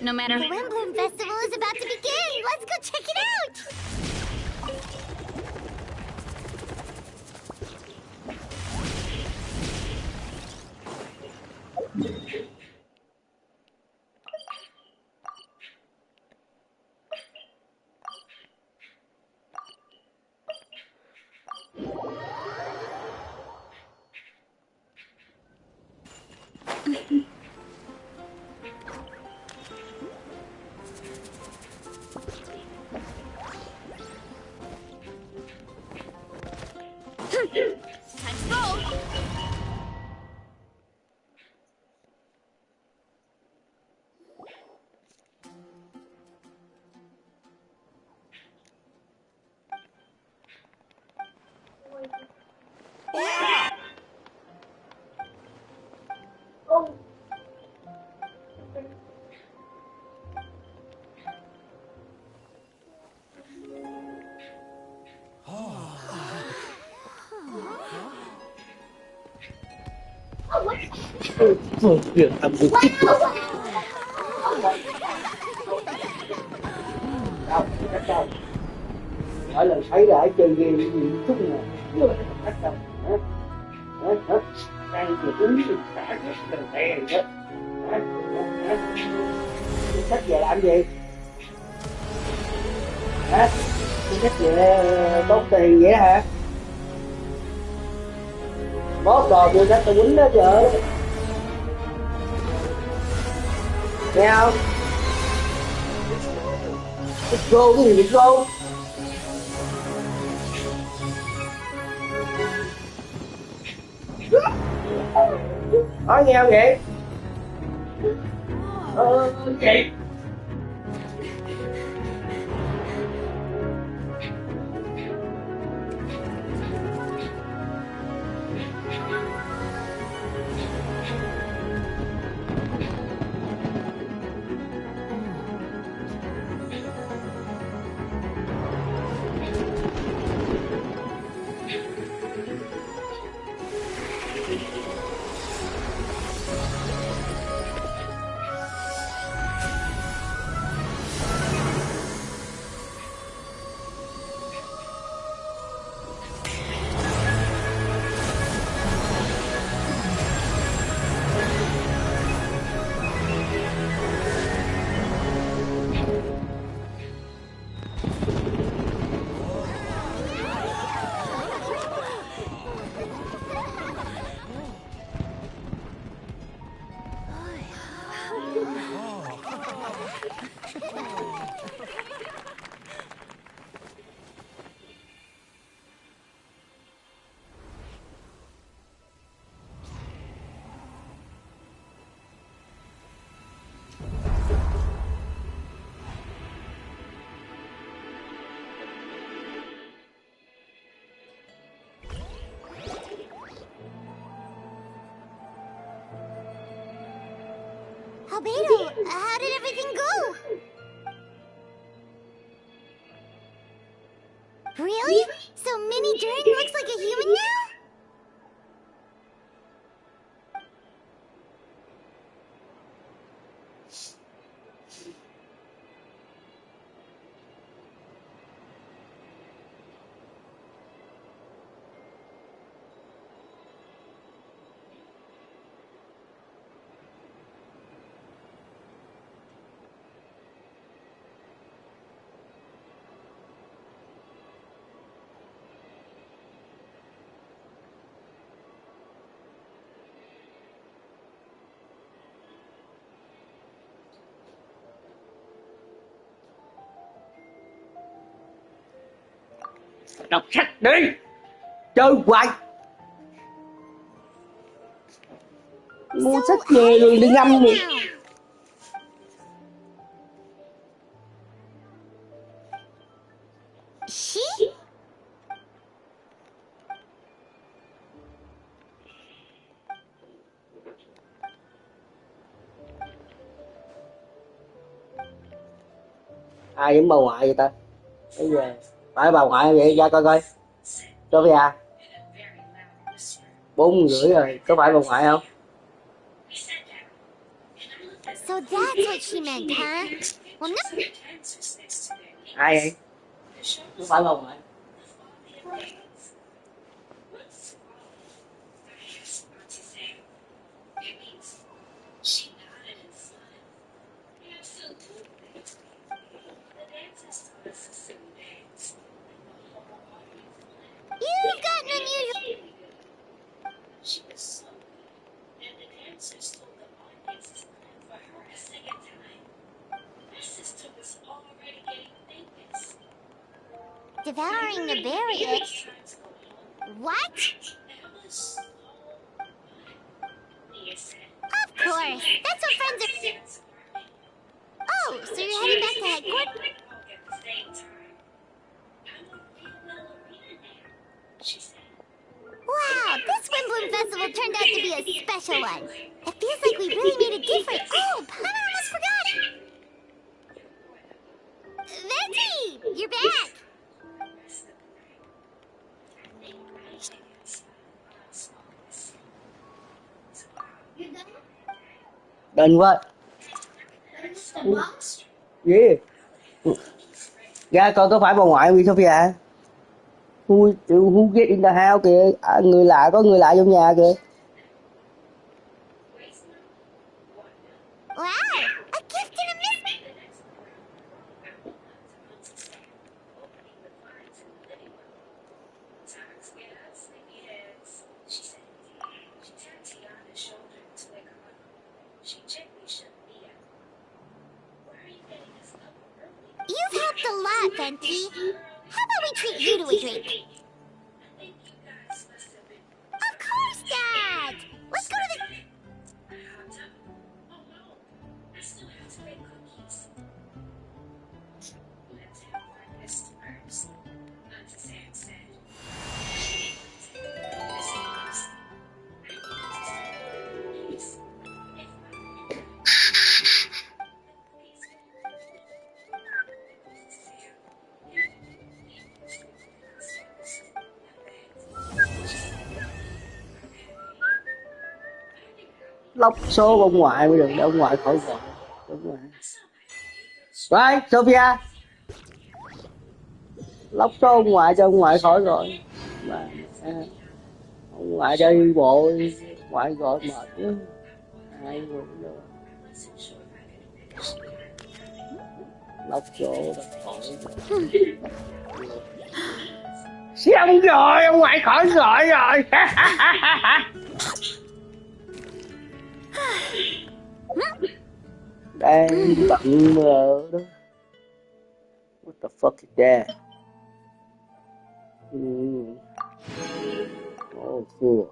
S9: No matter.
S2: The Wimblum Festival is about to begin! Let's go check it out!
S10: Việc làm việc tiếp tục. Mỗi lần thấy là ở chơi game gì chút nè, cắt đâu, hả? Đang thì đứng cả cái tình này hết. Sách về làm gì? Hả? Sách về tốn tiền vậy hả? Bóp đồ tôi sách tôi quýnh đó vợ. Nghe không? Let's go, cái gì let's go? Nói nghe không vậy? Vậy?
S2: Albedo, how did everything go? Really? So Mini Drain looks like a human now?
S10: Đọc sách đi, chơi hoài. Mua sách về rồi đi ngâm đi. Ai giống bà ngoại vậy ta? Bây giờ phải bà ngoại vậy, ra coi coi. Sophia 4:30 rồi, có phải bà ngoại không?
S2: So that's what she meant, huh? Well, no.
S10: Ai vậy? Có phải bà ngoại?
S2: You've got an unusual... Devouring the berries? What? Of course, that's what friends are... Oh, so you're heading back to headquarters? Wow, this Wimbloom Festival turned out to be a special one. It feels like we really made a difference. Oh, I almost forgot. Venti, you're back.
S10: Đền quá. Yeah. Ra coi có phải bà ngoại không Sophia? who get in the house kìa, người lạ, có người lạ trong nhà kìa.
S2: Wow, a gift and a miss. You've helped a lot, Venti. How about we treat you to a drink? Of course, Dad! Let's go to the...
S10: Lóc số ông ngoại mới được, để ông ngoại khỏi gọi. Right, Sophia. Lóc số ông ngoại cho ông ngoại khỏi gọi. Ông ngoại cho đi bộ, ngoại gọi mệt quá. Ai cũng được. Lóc số đã khỏi. Xong rồi, ông ngoại khỏi gọi rồi. Đang bận mờ đó. What the fuck is that? Oh, cool.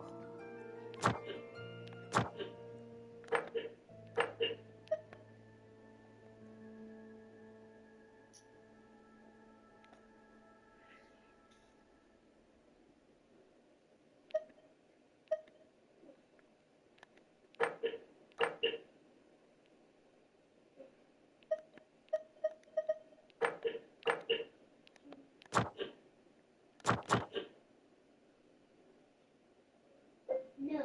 S7: No.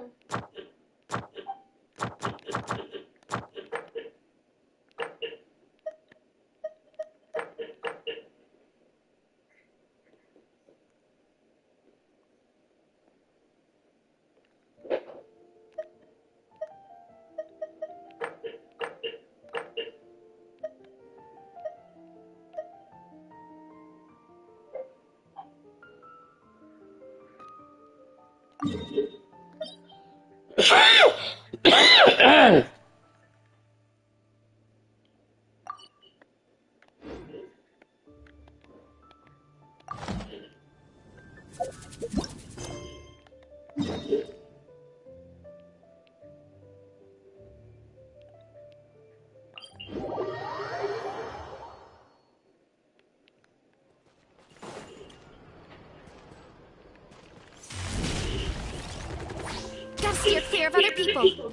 S2: Gotta steer clear of other people.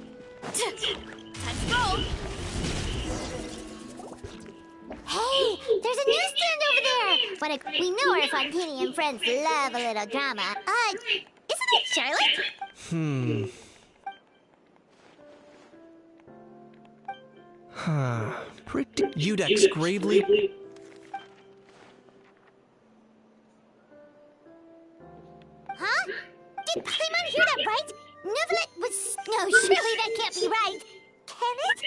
S2: Time to roll. Hey, there's a newsstand over there. We know our Fontanian friends love a little drama. Isn't it Charlotte?
S6: Pretty Udex Gravely.
S2: Huh? Did Paimon hear that right? Neuvillette was... No, surely that can't be right. Can it?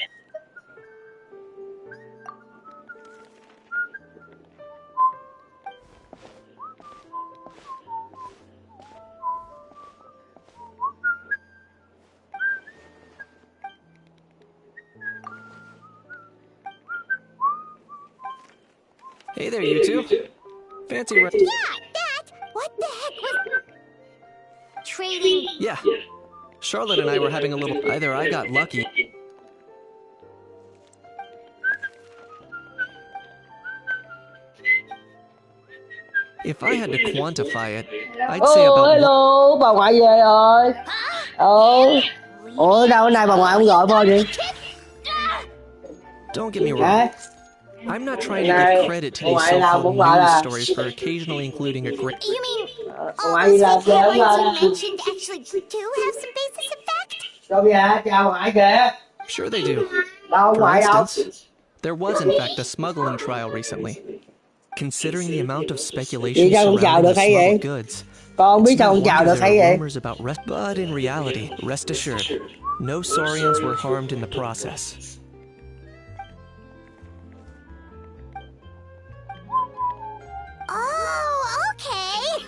S8: Hey there, you two. Fancy
S2: Yeah, that! What the heck was... Trading...
S8: Yeah. Charlotte and I were having a little... Either I got lucky... If I had to quantify it, I'd say about...
S10: Hello, bà ngoại về rồi. Ủa đâu này bà ngoại không gọi thôi vậy?
S8: Don't get me wrong. I'm not trying to give credit to these so-called news stories for occasionally including a great...
S2: You mean all those headlines you mentioned actually do have some basis in fact?
S10: Sophia, chào ngoại kìa.
S8: Sure they do.
S10: Đâu
S8: For
S10: ngoại đâu?
S8: instance, there was in fact a smuggling trial recently.
S18: Considering the amount of
S10: Vậy
S18: speculation
S10: sao con chào
S18: surrounding
S10: được
S18: the
S10: hay vậy?
S18: smuggled goods,
S10: Con biết
S18: it's
S10: sao
S18: no
S10: con chào
S18: wonder
S10: được
S18: there
S10: hay
S18: are
S10: vậy?
S18: rumors about rest. But in reality, rest assured, no Saurians were harmed in the process.
S2: Oh, okay.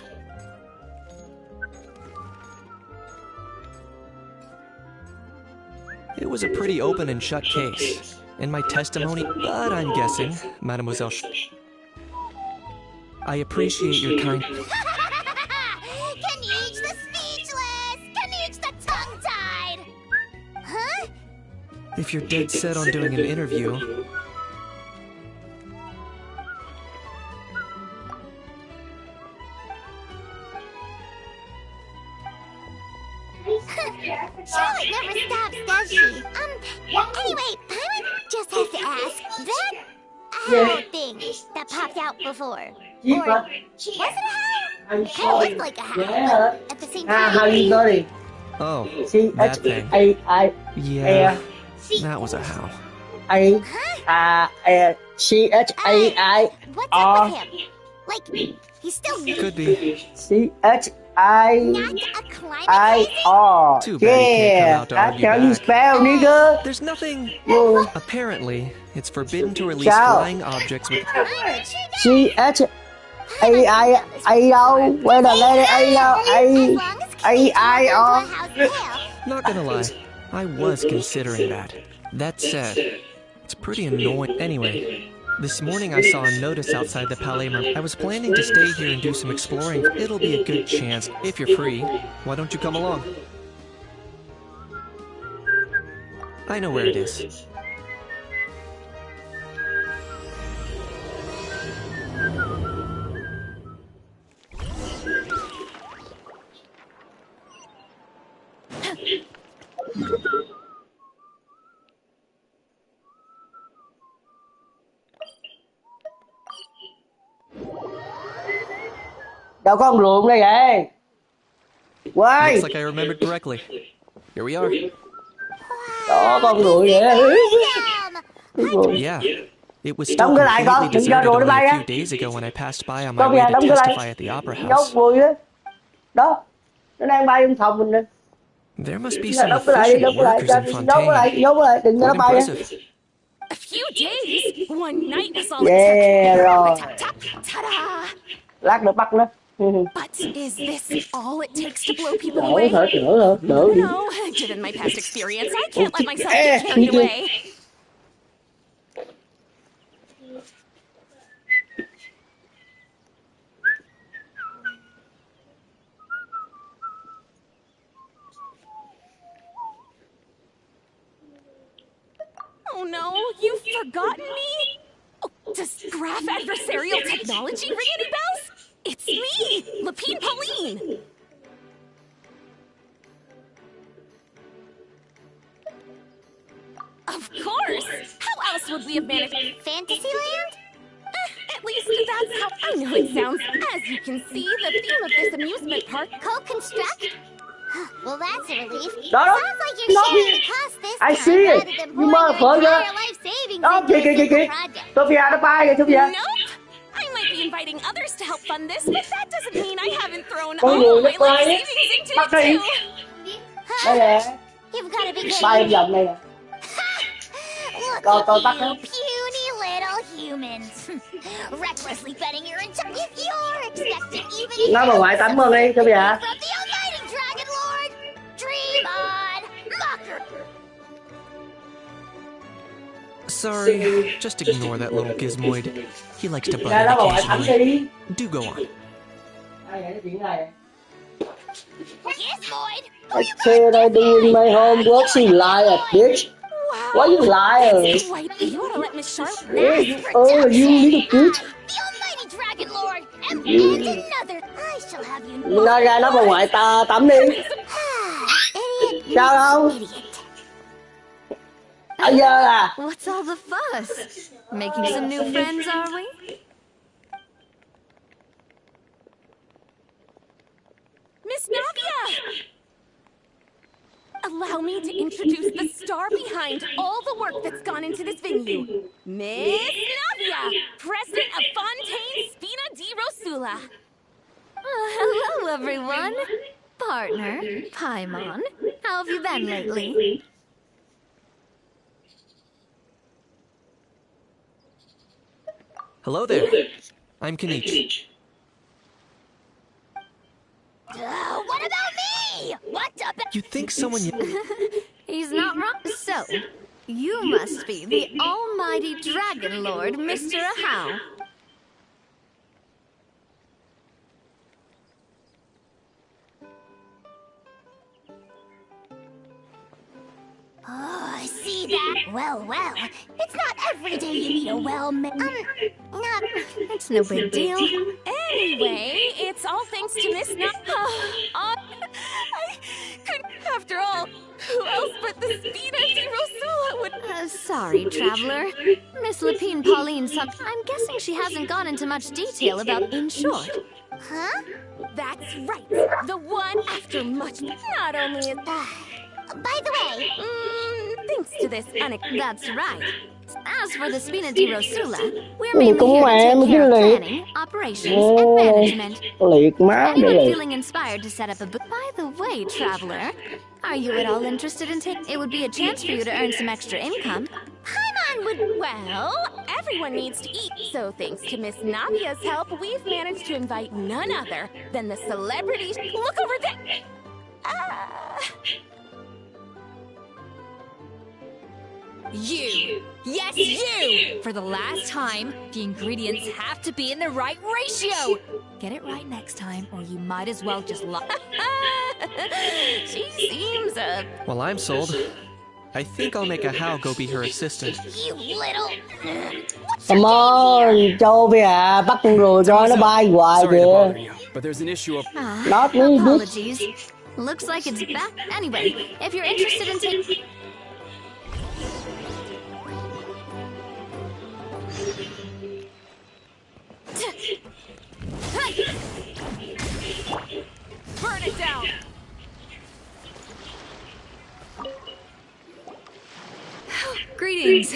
S18: It was a pretty open and shut case. In my testimony, but I'm guessing, Mademoiselle I appreciate your kind...
S2: Canuge the speechless! Canuge the tongue-tied! Huh?
S18: If you're dead set on doing an interview...
S2: Charlotte never stops, does she? Anyway, Paimon just has to ask, that owl thing that popped out before, or was it a howl? Kind of looked like a howl, but at the same time...
S10: How you sorry?
S18: Oh,
S10: C
S18: that
S10: H
S18: thing.
S10: A
S18: Yeah, that was a howl.
S10: C H A
S2: What's up with him? Like, he's still new.
S18: Could be.
S10: C H
S2: Not a climate
S10: R.
S18: Too bad he can't come
S10: Yeah,
S18: out to
S10: that's
S18: argue
S10: how you
S18: back.
S10: spell, nigga.
S18: There's nothing...
S10: Yeah.
S18: Apparently, it's forbidden to release
S10: Sao?
S18: flying objects with...
S10: C H A đâu? Where the letter A đâu? A R.
S18: Not gonna lie, I was considering that. That said, it's pretty annoying. Anyway, this morning I saw a notice outside the Palais Mermaid. I was planning to stay here and do some exploring. It'll be a good chance. If you're free, why don't you come along? I know where it is.
S10: Đâu có con ruộng đây vậy? Quay.
S18: Looks like I remembered correctly. Here we are.
S10: Đó con ruộng vậy.
S18: Yeah. It was still
S10: Đóng cái lại con,
S18: completely
S10: đừng cho
S18: deserted
S10: rùa nó
S18: only
S10: bay
S18: a
S10: á.
S18: few days ago when I passed by on my
S10: Con
S18: way
S10: nhà
S18: to
S10: đóng cái
S18: testify
S10: lại.
S18: at the Opera
S10: Nhóc
S18: House.
S10: vui á. Đó. Nó đang bay trong phòng mình nè.
S18: There must be
S10: Đóng
S18: some
S10: cái lại đi,
S18: efficient
S10: đóng cái lại.
S18: workers in
S10: Nhốt cái lại,
S18: Fontaine.
S10: nhốt cái lại, đừng cho nó
S18: Quite
S10: bay á.
S18: impressive.
S9: A few days? One night is all it
S10: Yeah,
S9: took.
S10: rồi.
S9: Ta-da!
S10: Lát nữa bắt nó.
S9: But is this all it takes to blow people
S10: Đỡ
S9: away?
S10: thôi, đỡ đi.
S9: No, given my past experience, I can't let myself get carried away. Oh no, you've forgotten me? Oh, does graph adversarial technology ring any bells? It's me, Lapine Pauline! Of course! How else would we have managed...
S2: Fantasyland?
S9: At least that's how I know it sounds. As you can see, the theme of this amusement park...
S2: Co-construct? Well, that's a relief.
S10: Đó, đó.
S2: Sounds like you're sharing the cost this
S10: I
S2: time
S10: see it.
S2: rather than
S10: You
S2: pouring your
S10: motherfucker.
S2: entire life savings
S10: Đó,
S2: into a
S10: kìa.
S2: single project.
S10: Sophia nó bay kìa, Sophia.
S9: Nope! I might be inviting others to help fund this, but that doesn't mean I haven't thrown
S10: Con
S9: all
S10: người
S9: my
S10: nó
S9: life
S10: bay á.
S9: savings into
S10: Bắt
S9: it
S10: đi.
S9: too!
S10: Đây nè.
S2: You've got to be kidding
S10: Bay
S2: me.
S10: vòng này nè.
S2: Look
S10: Coi bắt
S2: at
S10: nó.
S2: you, puny little humans. Recklessly betting your entire... If you're expecting even...
S10: Nó mà ngoại tắm ơn đi, Sophia.
S2: From the almighty Dragon Lord, dream on, mocker.
S18: Sorry, just ignore that little gizmoid. He likes to butt
S10: Ra
S18: in
S10: đó mà ngoại tắm
S18: occasionally.
S10: đi.
S18: Do go on.
S10: Ai vậy, cái chuyện này.
S2: Yes, Lloyd.
S10: I said I doing my homework, you liar, bitch. Why you liar?
S9: That's quite... You ought to let Miss Charlotte...
S10: Oh, you little bitch.
S2: The almighty Dragon Lord, and another. I shall have you
S10: Nó ra nó mà ngoại ta tắm đi. Sao không? Bây giờ à?
S5: What's all the fuss? Making some new friends, are we?
S9: Miss Navia! Allow me to introduce the star behind all the work that's gone into this venue. Miss
S12: Nadia, president of Fontaine Spina di Rosula.
S4: Hello, everyone. Partner, Paimon. How have you been lately?
S18: Hello there. I'm Kenichi.
S2: What about me? What about...
S18: You think someone...
S4: He's not wrong. So, you must be the almighty Dragon Lord, Mr. Ahau.
S2: Oh, I see that. Well, it's not every day you meet a
S4: It's no big deal.
S12: Anyway, it's all thanks to Miss I couldn't, after all, who else but the Spina di Rosula would...
S4: Sorry, Traveler. Miss Lapine Pauline I'm guessing she hasn't gone into much detail about in short.
S2: Huh?
S12: That's right. The one after much... Not only is...
S2: By the way...
S12: thanks to this
S4: That's right. As for the Spina di Rosula, we're mainly here to take care of planning, operations, and management. Anyone feeling inspired to set up a By the way, Traveler, are you at all interested in It would be a chance for you to earn some extra income.
S12: Paimon would... Well, everyone needs to eat, so thanks to Miss Navia's help, we've managed to invite none other than the celebrities... Look over there!
S5: You! Yes, you! For the last time, the ingredients have to be in the right ratio! Get it right next time, or you might as well just lie.
S12: She seems
S18: Well, I'm sold. I think I'll make Ahau go be her assistant.
S2: You little...
S10: Come on, Châu về à, bắt con rùa cho nó bay hoài
S8: Sorry to
S10: kìa.
S8: bother you, but there's an issue of...
S10: Not me, bitch.
S4: Apologies. Looks like it's back. Anyway, if you're interested in taking...
S12: Burn it down!
S5: Greetings.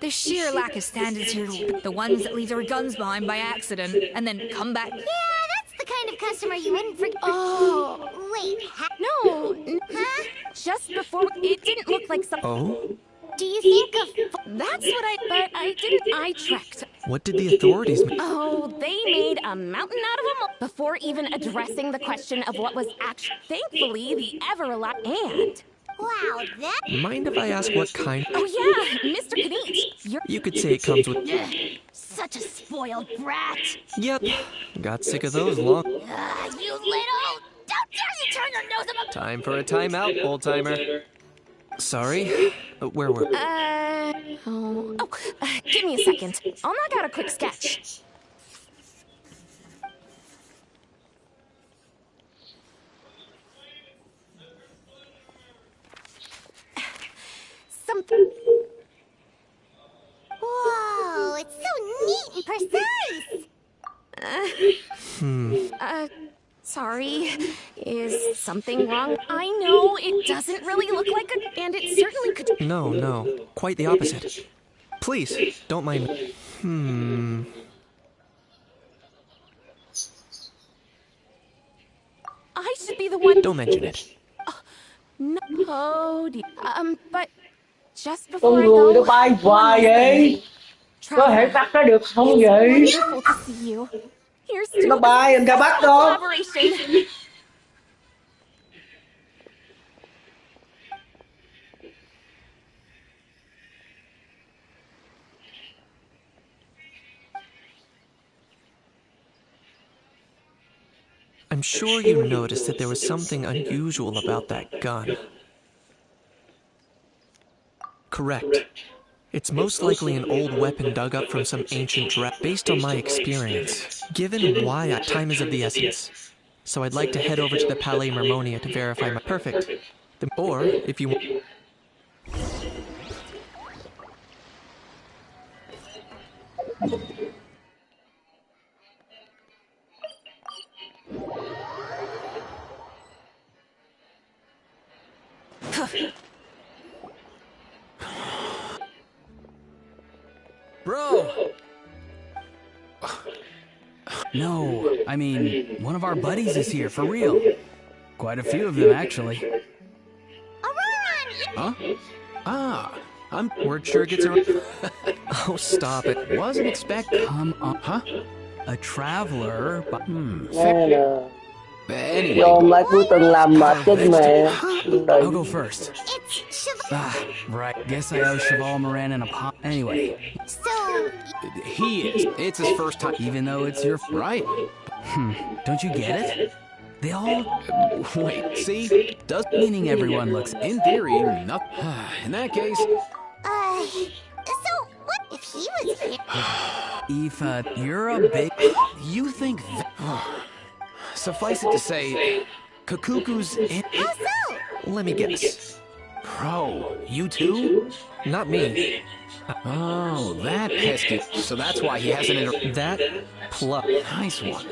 S5: The sheer lack of standards here. The ones that leave their guns behind by accident and then come back.
S2: Yeah, that's the kind of customer you wouldn't forget. Oh, wait.
S12: No.
S2: Huh?
S12: Just before... It didn't look like some...
S18: Oh?
S2: Do you think of...
S12: That's what But I didn't... I trekked.
S18: What did the authorities...
S12: Oh, they made a mountain out of them before even addressing the question of what was actually... Thankfully, the ever-alive... And...
S2: Wow, that...
S18: Mind if I ask what kind...
S12: Oh yeah, Mr. Kenichi.
S18: You could say it comes with...
S2: Such a spoiled brat.
S18: Yep. Got sick of those long...
S2: You little... Don't dare you turn your nose up...
S18: Time for a timeout, old-timer. Sorry, where were...
S12: Give me a second. I'll knock out a quick sketch. Something...
S2: Whoa, it's so neat and precise.
S12: Sorry. Is something wrong? I know it doesn't really look like a... And it certainly could...
S18: No. Quite the opposite. Please, don't mind me.
S12: I should be the one...
S18: Don't mention it.
S12: No, but... Just
S10: Con
S12: before I
S10: người nó
S12: go...
S10: bay hoài vậy? Có thể bắt nó được không vậy?
S12: Wonderful to see you. Here's to
S10: Nó bay, anh ta bắt đó.
S12: collaboration.
S18: I'm sure you noticed that there was something unusual about that gun. Correct. It's most likely an old weapon dug up from some ancient based on my experience. Given why time is of the essence. So I'd like to head over to the Palais Mermonia to verify my... Perfect. Or, if you want...
S8: Bro! No, I mean, one of our buddies is here, for real. Quite a few of them, actually.
S18: Huh? Ah, word sure gets around. Oh, stop it. Wasn't expect.
S8: Come on. Huh? A traveler, but...
S10: Anyway. Dồn lại tôi từng làm mệt chết mẹ.
S8: I'll go first. Right. Guess I owe Cheval Moran an apology. Anyway.
S2: So...
S8: He is. It's his first time. Even though it's your... Right. Don't you get it? They all... Wait, see? Does meaning everyone looks... In theory, nothing. In that case...
S2: So, what if he was here?
S8: Ifa, you're a big... You think... Suffice it to say, Kakuku's in...
S2: How so?
S18: Let me guess.
S8: Bro, you too?
S18: Not me.
S8: Oh, that pesky. So that's why he hasn't...
S18: That plus...
S8: Nice one.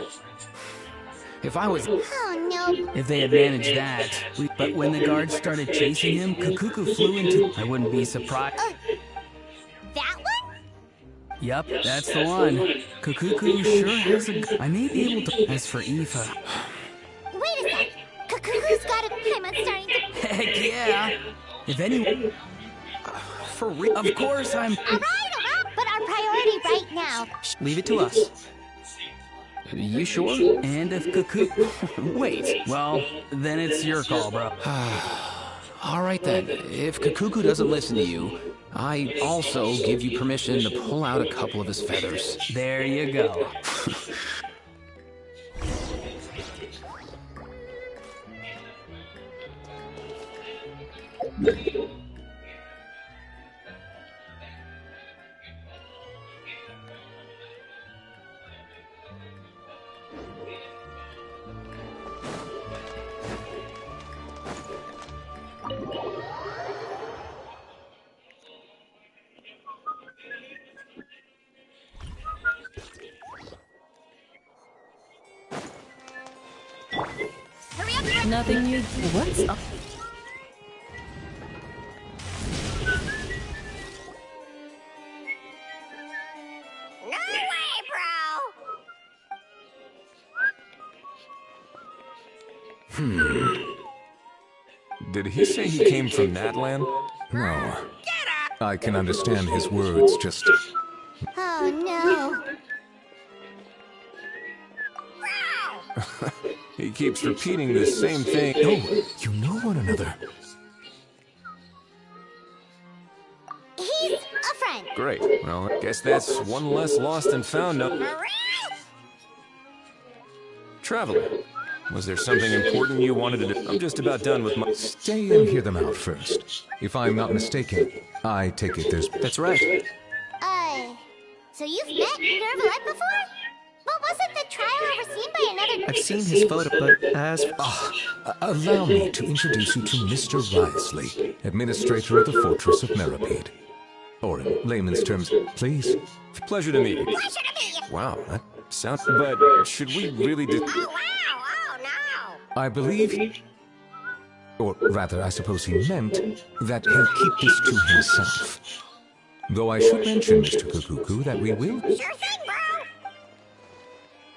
S8: If I was...
S2: Oh, no.
S8: If they had managed that... But when the guards started chasing him, Kakuku flew into... I wouldn't be surprised.
S2: That one?
S8: Yup, that's the one. Kakuku sure has a... I may be able to... As for Ifa...
S2: Wait a sec. Kakuku's got a... I'm starting to...
S8: Heck yeah! If anyone... For real... Of course I'm...
S2: Alright, but our priority right now...
S18: Leave it to us.
S8: You sure? And if Kakuku... Wait, well, then it's your call, bro. Alright then, if Kakuku doesn't listen to you, I also give you permission to pull out a couple of his feathers. There you go.
S1: Nothing new. What's up?
S2: No way, bro!
S19: Did he say he came from Natlan? No. I can understand his words, just...
S2: Oh, no.
S19: He keeps repeating the same thing. Oh, you know one another.
S2: He's a friend.
S19: Great. Well, I guess that's one less lost and found. Traveler, was there something important you wanted to do? I'm just about done with my...
S20: Stay and hear them out first. If I'm not mistaken, I take it there's...
S18: That's right.
S2: So you've met Nervalite before? But wasn't the trial overseen by another...
S18: I've seen his photo, but as...
S20: allow me to introduce you to Mr. Risley, administrator of the Fortress of Meripede. Or in layman's terms, please.
S19: Pleasure to meet you.
S2: Pleasure to meet you.
S19: Wow, that sounds... But should we really do...
S2: Oh, wow. Oh, no.
S20: I believe... Or rather, I suppose he meant that he'll keep this to himself. Though I should mention, Mr. Kakuku, that we will...
S2: Sure thing, bro.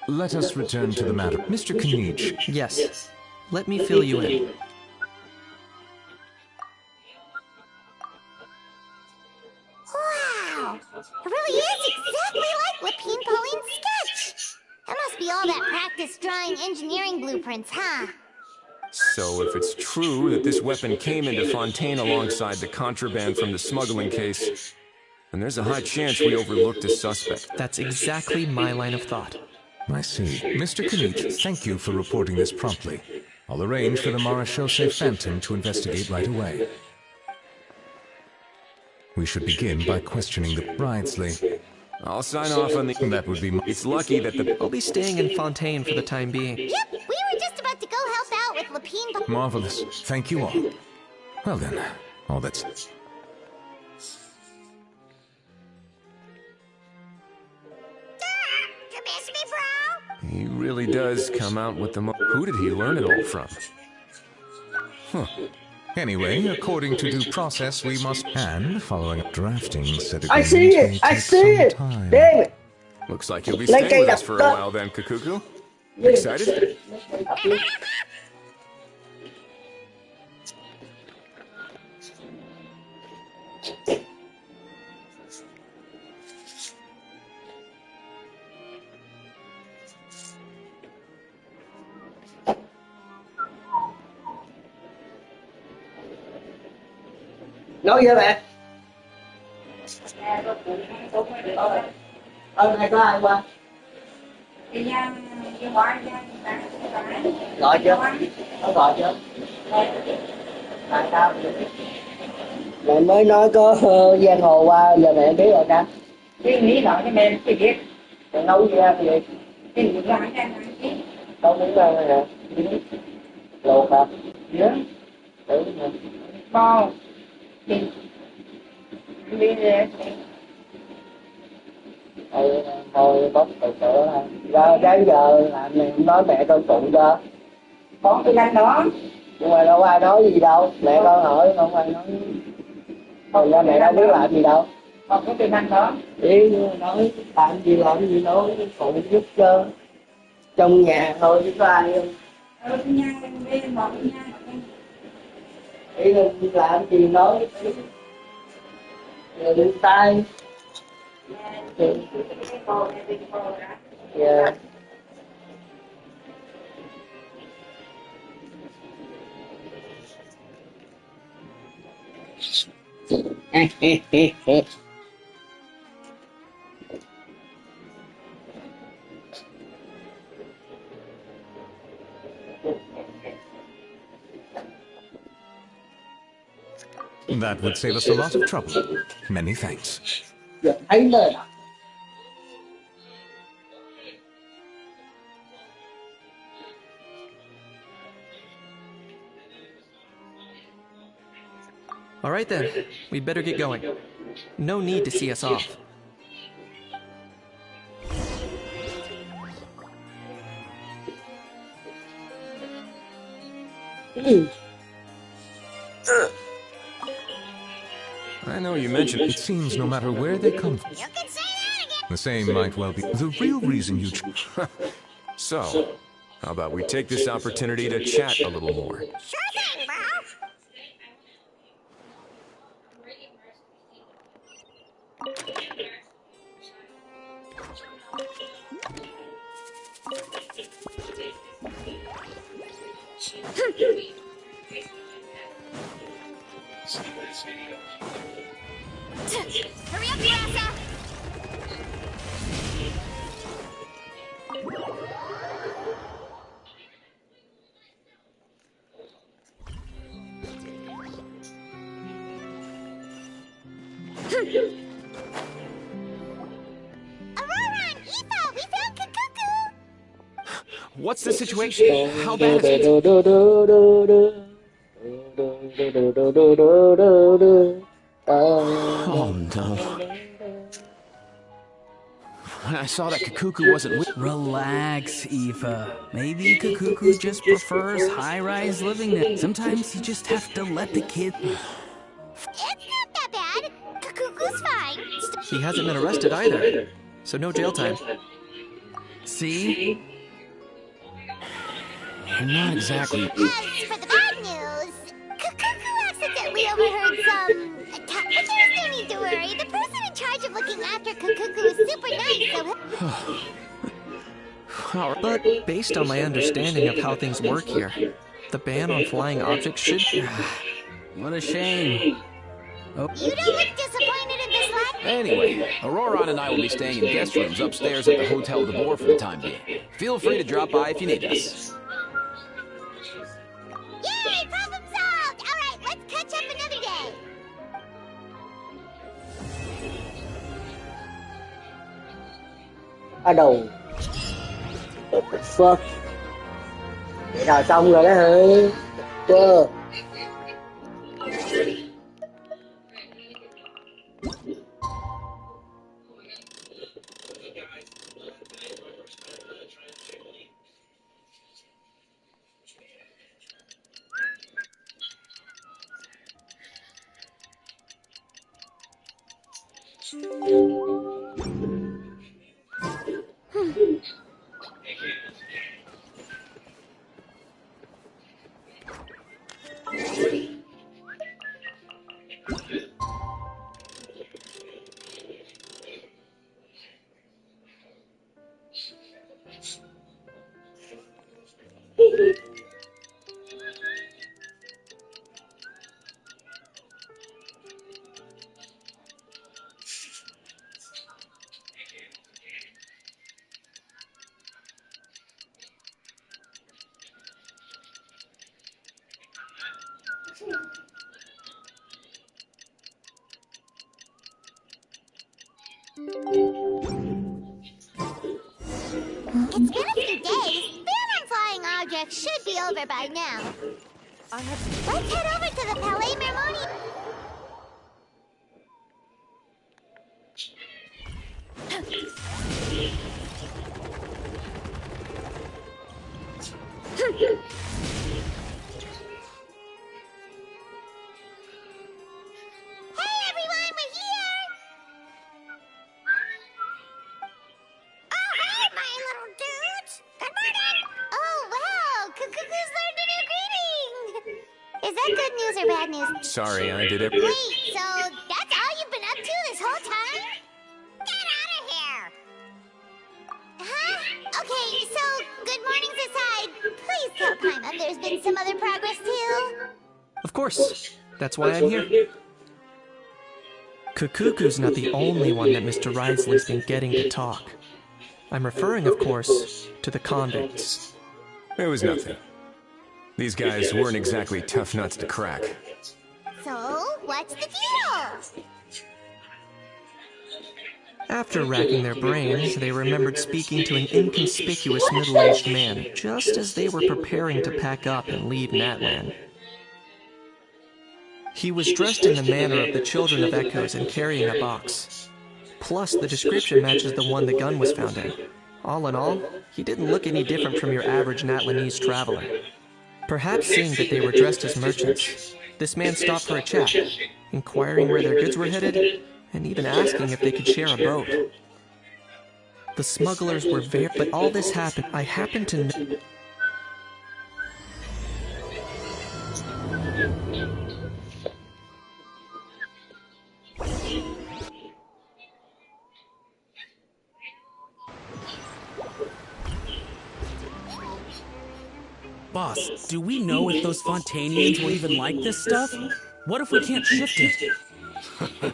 S20: Let us return to the matter. Mr. Kanich.
S18: Yes. Let me fill you in.
S2: Wow! It really is exactly like Lapine Pauline's sketch! That must be all that practice drawing engineering blueprints, huh?
S19: So if it's true that this weapon came into Fontaine alongside the contraband from the smuggling case, then there's a high chance we overlooked a suspect.
S18: That's exactly my line of thought.
S20: I see. Mr. Kanich, thank you for reporting this promptly. I'll arrange for the Marechaussee Phantom to investigate right away. We should begin by questioning the Risley.
S19: I'll sign off on the... That would be... It's lucky that the...
S18: I'll be staying in Fontaine for the time being.
S2: Yep, we were just about to go help out with Lapine...
S20: Marvelous. Thank you all. Well then, all that's...
S2: You miss me, bro?
S19: He really does come out with the... Who did he learn it all from?
S20: Huh. Anyway, according to due process, we must... And following up drafting said
S10: I see it! I see it! Damn it!
S19: Looks like you'll be staying with us for a while then, Kakuku. Excited?
S10: Nói với bạn. Này có ai qua? Gọi chưa? Có gọi chưa? Tại sao? Mẹ mới nói có giang hồ qua, giờ mẹ biết rồi ta.
S21: Cái nghĩ nói cho mẹ thì biết.
S10: Mẹ nấu gì ra vậy?
S21: Cái gì ra ăn chứ?
S10: Nấu miếng ra nè. Luộc hả?
S21: Dạ.
S10: Đúng hả?
S21: Bao. Đi về.
S10: Thôi bóc từ từ ra đến giờ làm mẹ nói mẹ con phụ cho.
S21: Có cái anh đó.
S10: Nhưng mà đâu ai nói gì đâu, mẹ con hỏi không ai nói. Còn ra mẹ đâu biết làm gì đâu.
S21: Còn có cái anh đó.
S10: Ý nói làm gì nói phụ giúp cho trong nhà thôi chứ có ai không.
S21: Nha bên một nha.
S10: Ý là làm gì nói đừng tay. Yeah.
S20: That would save us a lot of trouble. Many thanks.
S10: Thấy lời nào?
S18: All right then, we'd better get going. No need to see us off.
S19: I know you mentioned
S20: it. Seems no matter where they come from, the same might well be the real reason you.
S19: So, how about we take this opportunity to chat a little more?
S2: Sure thing, bro. Hurry up, Yasa! Aurora and Ifa, we found Kakuku!
S8: What's the situation? How bad is it? Oh no. I saw that Kakuku wasn't with.
S6: Relax, Ifa. Maybe Kakuku just prefers high-rise living. Sometimes you just have to let the kid.
S2: It's not that bad. Kakuku's fine.
S18: He hasn't been arrested either, so no jail time.
S6: See?
S8: You're not exactly.
S2: As for the bad news, Kakuku accidentally overheard some talk, but there's no need to worry. The person in charge of looking after Kakuku is super nice, so...
S18: But based on my understanding of how things work here, the ban on flying objects should...
S6: What a shame. Oh.
S2: You don't look disappointed in this lad.
S8: Anyway, Aurora and I will be staying in guest rooms upstairs at the Hotel de Boer for the time being. Feel free to drop by if you need us.
S2: Yay! Problem solved! Alright, let's catch up another day.
S10: Ở đầu. What the fuck? Vậy nào xong rồi đó hả? Chưa.
S2: It's been a few days. Ban on flying objects should be over by now. Let's head over to the Palais Mermoni. Hey everyone, we're here! Oh, hey, my little dudes! Good morning! Oh, wow! Cuckoo's learned a new greeting! Is that good news or bad news?
S19: Sorry, I did it.
S2: Wait, so that's all you've been up to this whole time? Get out of here! Huh? Okay, so good mornings aside, please tell Paimon there's been some other progress too.
S18: Of course. That's why I'm here. Kukuku's not the only one that Mr. Risley's been getting to talk. I'm referring, of course, to the convicts.
S19: It was nothing. These guys weren't exactly tough nuts to crack.
S2: So, what's the deal?
S18: After racking their brains, they remembered speaking to an inconspicuous middle-aged man just as they were preparing to pack up and leave Natlan. He was dressed in the manner of the Children of Echoes and carrying a box. Plus, the description matches the one the gun was found in. All in all, he didn't look any different from your average Natlanese traveler. Perhaps seeing that they were dressed as merchants, this man stopped for a chat, inquiring where their goods were headed, and even asking if they could share a boat. The smugglers were very... But all this happened, I happened to know...
S6: Boss, do we know if those Fontanians will even like this stuff? What if we can't shift it?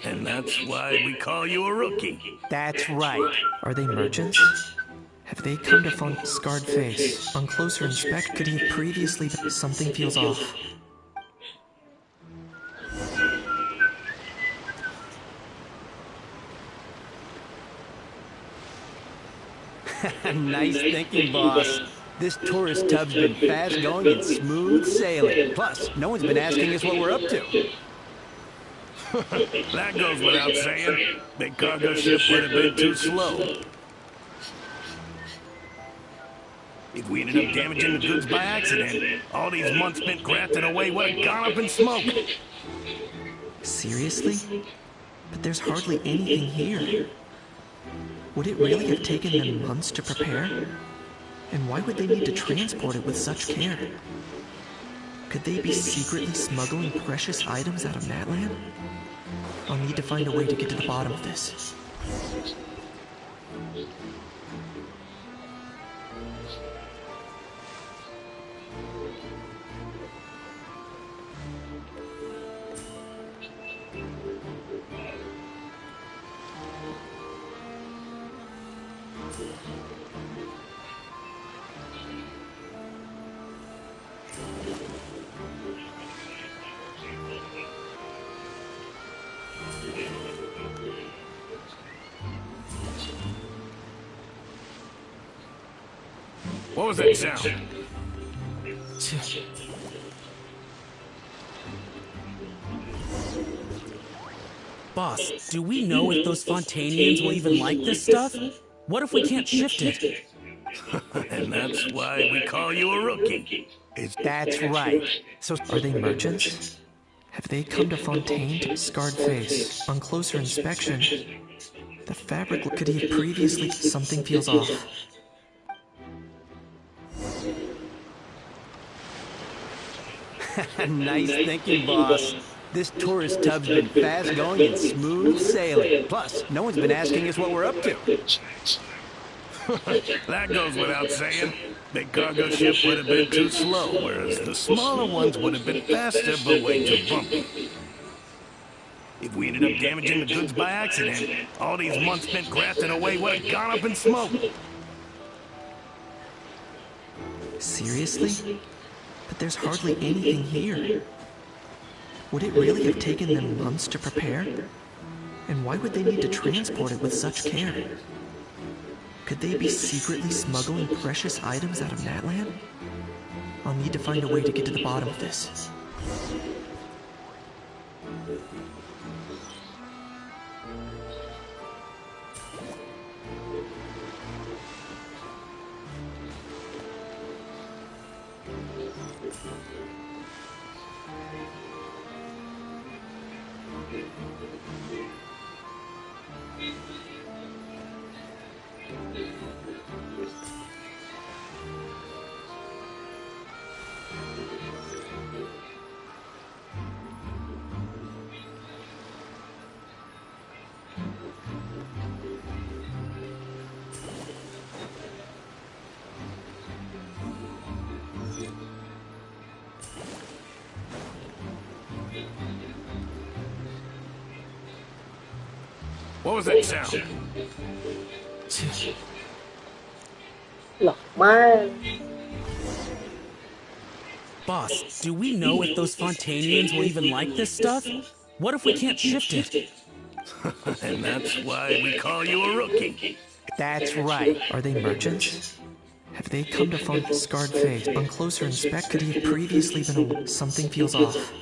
S13: And that's why we call you a rookie.
S18: That's right. Are they merchants? Have they come to find scarred face? On closer inspection, could he have previously... Something feels off.
S13: Nice thinking, boss. This tourist tub's been fast going and smooth sailing. Plus, no one's been asking us what we're up to.
S3: That goes without saying. Big cargo ship would have been too slow. If we ended up damaging the goods by accident, all these months spent grafting away would have gone up in smoke.
S18: Seriously? But there's hardly anything here. Would it really have taken them months to prepare? And why would they need to transport it with such care? Could they be secretly smuggling precious items out of Natlan? I'll need to find a way to get to the bottom of this.
S3: What was that sound?
S6: Boss, do we know if those Fontanians will even like this stuff? What if we can't shift it?
S3: And that's why we call you a rookie.
S13: That's right. So,
S18: are they merchants? Have they come to Fontaine to scarred face? On closer inspection, the fabric could he have previously... Something feels off.
S13: Nice thinking, boss. This tourist tub's been fast going and smooth sailing. Plus, no one's been asking us what we're up to.
S3: That goes without saying. Big cargo ship would have been too slow, whereas the smaller ones would have been faster, but way too bumpy. If we ended up damaging the goods by accident, all these months spent grafting away would have gone up in smoke.
S18: Seriously? But there's hardly anything here. Would it really have taken them months to prepare? And why would they need to transport it with such care? Could they be secretly smuggling precious items out of Natlan? I'll need to find a way to get to the bottom of this.
S3: What was that sound?
S6: Boss, do we know if those Fontanians will even like this stuff? What if we can't shift it?
S3: And that's why we call you a rookie.
S13: That's right.
S18: Are they merchants? Have they come to find scarred face? On closer inspect, could he have previously been a... Something feels off.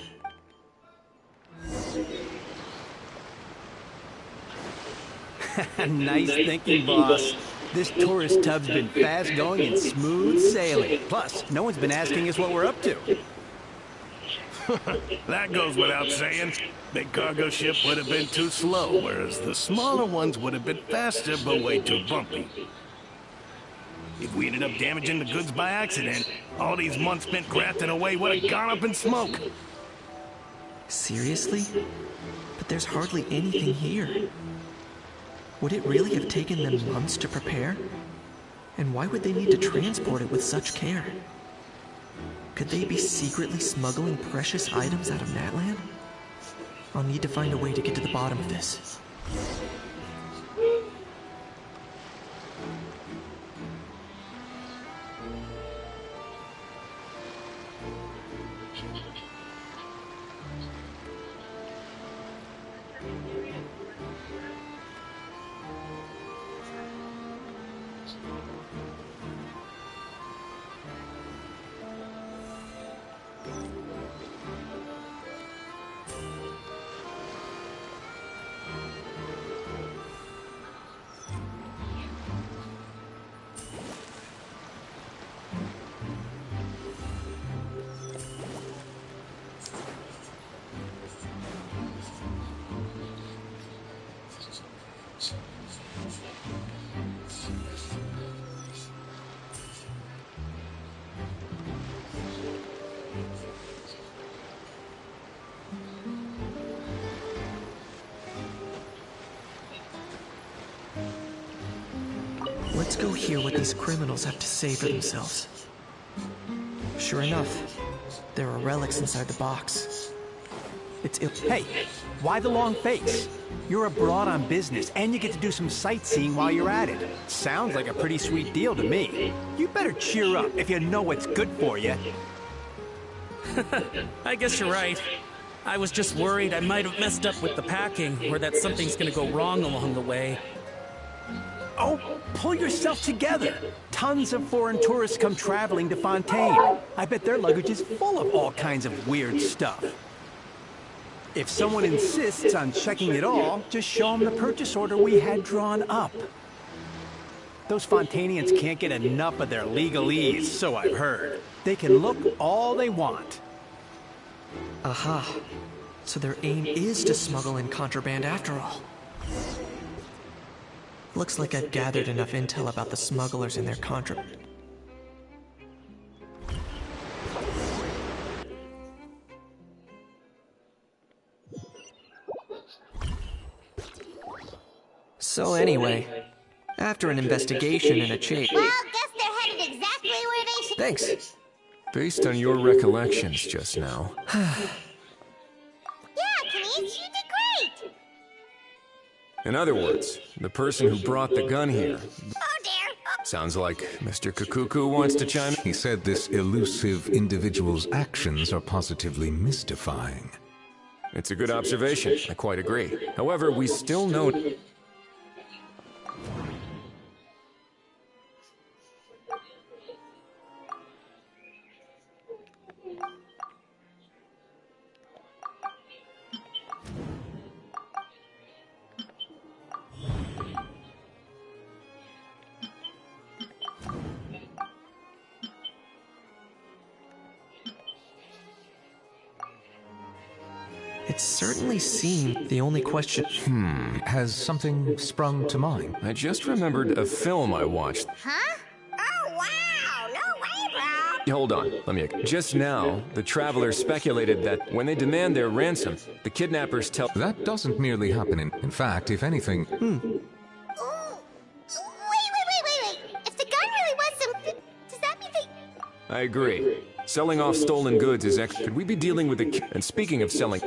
S13: Nice thinking, boss. This tourist tub's been fast going and smooth sailing. Plus, no one's been asking us what we're up to.
S3: That goes without saying. Big cargo ship would have been too slow, whereas the smaller ones would have been faster but way too bumpy. If we ended up damaging the goods by accident, all these months spent grafting away would have gone up in smoke.
S18: Seriously? But there's hardly anything here. Would it really have taken them months to prepare? And why would they need to transport it with such care? Could they be secretly smuggling precious items out of Natlan? I'll need to find a way to get to the bottom of this. Let's go hear what these criminals have to say for themselves. Sure enough, there are relics inside the box.
S13: Hey, why the long face? You're abroad on business, and you get to do some sightseeing while you're at it. Sounds like a pretty sweet deal to me. You better cheer up if you know what's good for you.
S6: I guess you're right. I was just worried I might have messed up with the packing, or that something's gonna go wrong along the way.
S13: Oh, pull yourself together. Tons of foreign tourists come traveling to Fontaine. I bet their luggage is full of all kinds of weird stuff. If someone insists on checking it all, just show them the purchase order we had drawn up. Those Fontainians can't get enough of their legalese, so I've heard. They can look all they want.
S18: Aha. So their aim is to smuggle in contraband after all. Looks like I've gathered enough intel about the smugglers and their contraband. So anyway, after an investigation and a chase...
S2: Well, guess they're headed exactly where they should...
S18: Thanks.
S19: Based on your recollections just now...
S2: Yeah, Kenise, you did great!
S19: In other words, the person who brought the gun here...
S2: Oh, dear!
S19: Sounds like Mr. Kakuku wants to chime in.
S20: He said this elusive individual's actions are positively mystifying.
S19: It's a good observation. I quite agree. However, we still know...
S18: It certainly seemed the only question.
S20: Has something sprung to mind?
S19: I just remembered a film I watched.
S2: Huh? Oh, wow! No way, bro!
S19: Hold on, let me... Just now, the travelers speculated that when they demand their ransom, the kidnappers tell...
S20: That doesn't merely happen in fact, if anything...
S2: Ooh. Wait. If the gun really was some... Does that mean they...
S19: I agree. Selling off stolen goods is Could we be dealing with the... And speaking of selling...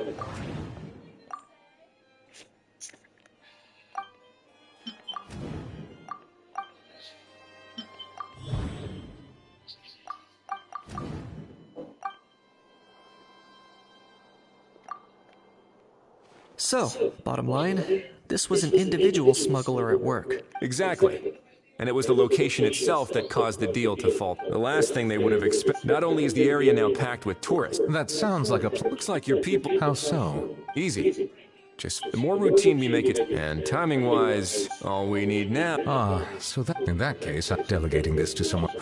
S18: So, bottom line, this was an individual smuggler at work.
S19: Exactly. And it was the location itself that caused the deal to fall. The last thing they would have expected. Not only is the area now packed with tourists.
S20: That sounds like a...
S19: Looks like your people...
S20: How so?
S19: Easy. Just the more routine we make it, and timing-wise, all we need now...
S20: so that... In that case, I'm delegating this to someone...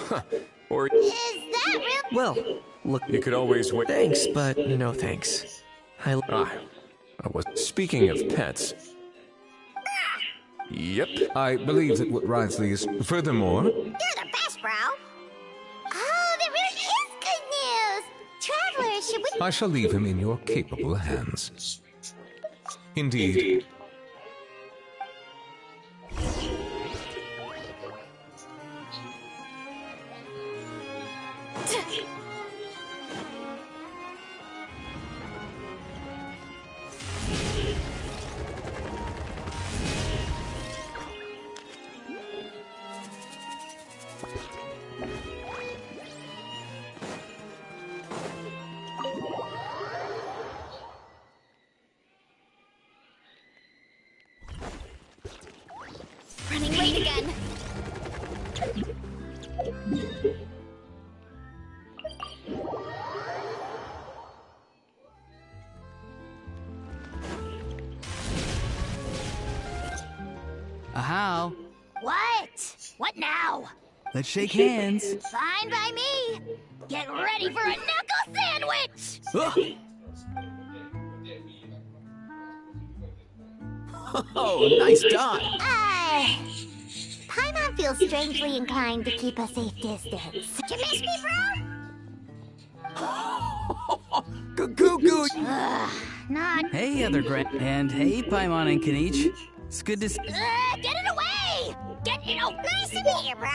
S19: Or...
S2: Is that real?
S18: Well, look...
S19: You could always wait...
S18: Thanks, but no thanks.
S19: I was... Speaking of pets... Yep.
S20: I believe that what Wriothesley is... Furthermore...
S2: You're the best, bro! Oh, that really is good news! Travelers, should we...
S20: I shall leave him in your capable hands. Indeed.
S2: Running late again.
S6: Ahow.
S2: What now?
S6: Let's shake hands.
S2: Fine by me. Get ready for a knuckle sandwich!
S6: Oh, nice dodge.
S2: Paimon feels strangely inclined to keep a safe distance. Did you miss me, bro?
S6: Cuckoo.
S2: Not.
S6: Hey, other and hey, Paimon and Kanich. It's good to see.
S2: Get it away! Get it away! Nice to meet you, bro.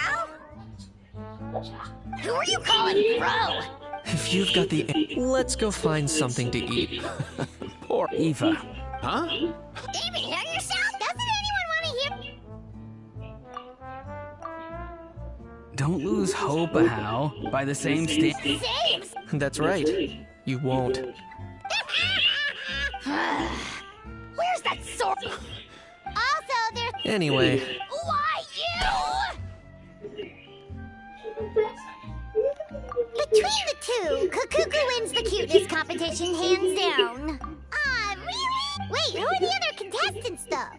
S2: Who are you calling bro?
S18: If you've got the... Let's go find something to eat.
S6: Poor Ifa. Huh?
S2: Even hear yourself? Doesn't anyone want to hear?
S6: Don't lose hope, Ahow. By the same standard.
S18: That's right. You won't.
S2: Where's that sword? Also, there's...
S18: Anyway.
S2: Why you? Between the two, Kukuku wins the cuteness competition hands down. Really? Wait, who are the other contestants, though?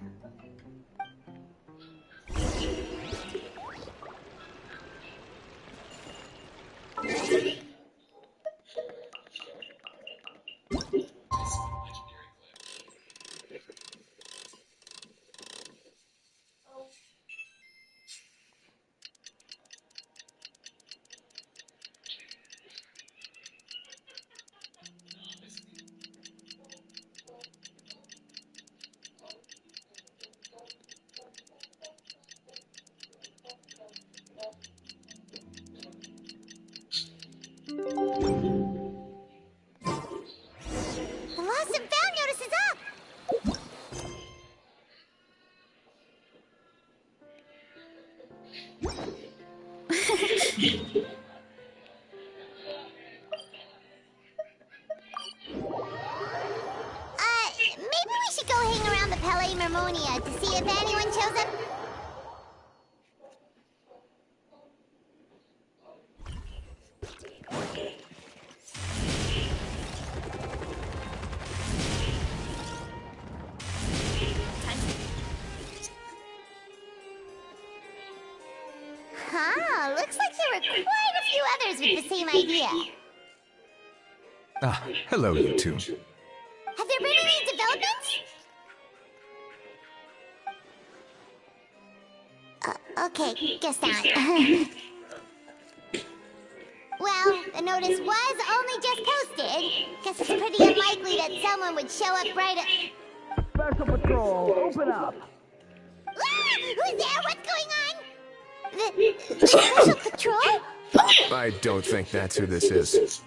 S2: Palais Mermonia to see if anyone shows up. Huh, looks like there were quite a few others with the same idea.
S20: Ah, hello, you two.
S2: Have there been any developments? Okay, guess not. Well, the notice was only just posted. Guess it's pretty unlikely that someone would show up right at...
S13: Special Patrol, open up!
S2: Ah, who's there? What's going on? The Special Patrol?
S19: I don't think that's who this is.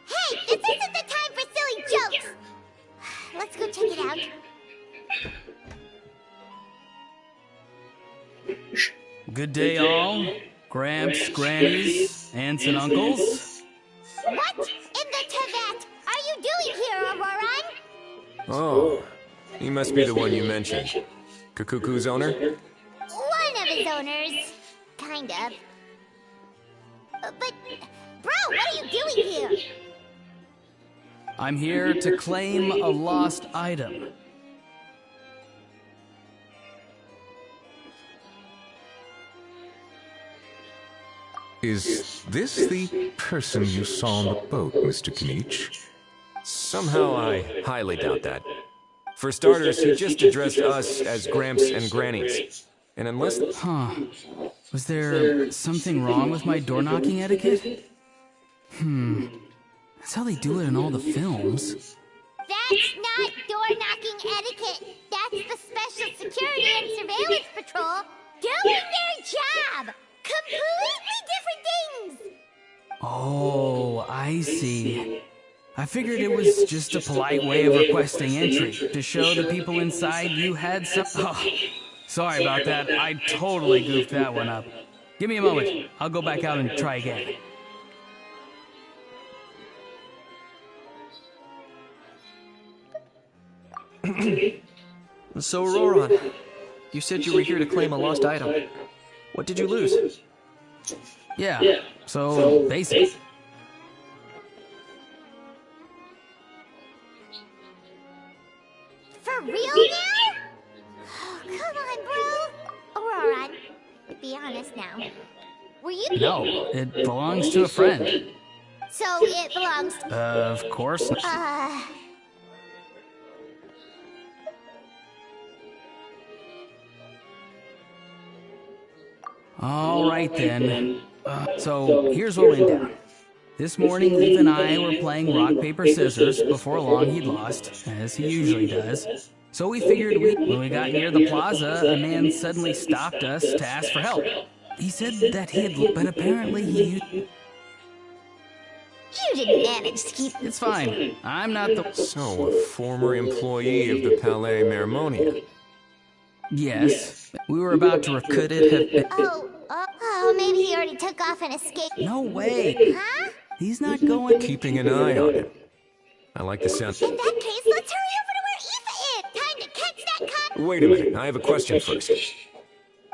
S2: Hey, this isn't the time for silly jokes! Let's go check it out.
S6: Good day, all. Gramps, grannies, aunts, and uncles.
S2: What in the Tibet are you doing here, Auroran?
S19: Oh, he must be the one you mentioned. Kukuku's owner?
S2: One of his owners. Kind of. But, bro, what are you doing here?
S6: I'm here to claim a lost item.
S20: Is this the person you saw on the boat, Mr. Kinich?
S19: Somehow I highly doubt that. For starters, he just addressed us as Gramps and Grannies. And unless...
S6: Huh. Was there something wrong with my door-knocking etiquette? That's how they do it in all the films.
S2: That's not door-knocking etiquette. That's the Special Security and Surveillance Patrol doing their job. Completely different things.
S6: Oh, I see. I figured it was just a polite way of requesting entry, to show the people inside you had some... Oh, sorry about that. I totally goofed that one up. Give me a moment. I'll go back out and try again.
S18: So, Auroran, you said you were here to claim a lost item. What did you lose?
S6: Yeah, so basic.
S2: For real now? Oh, come on, bro. Auroran, be honest now. Were you...
S6: No, it belongs to a friend.
S2: So it belongs to...
S6: Of course. All right then. So here's what went down. This morning, Eve and I were playing rock, paper, scissors. Before long, he'd lost, as he usually does. So we figured when we got near the plaza, a man suddenly stopped us to ask for help. He said that he had, but apparently he...
S2: You didn't manage to keep...
S6: It's fine. I'm not the...
S19: So, a former employee of the Palais Mermonia.
S6: Yes. We were about to... Could it have been...
S2: Oh, maybe he already took off and escaped.
S6: No way.
S2: Huh?
S6: He's not going...
S19: Keeping an eye on him. I like the sound...
S2: In that case, let's hurry over to where Ifa is. Time to catch that cop.
S19: Wait a minute, I have a question first.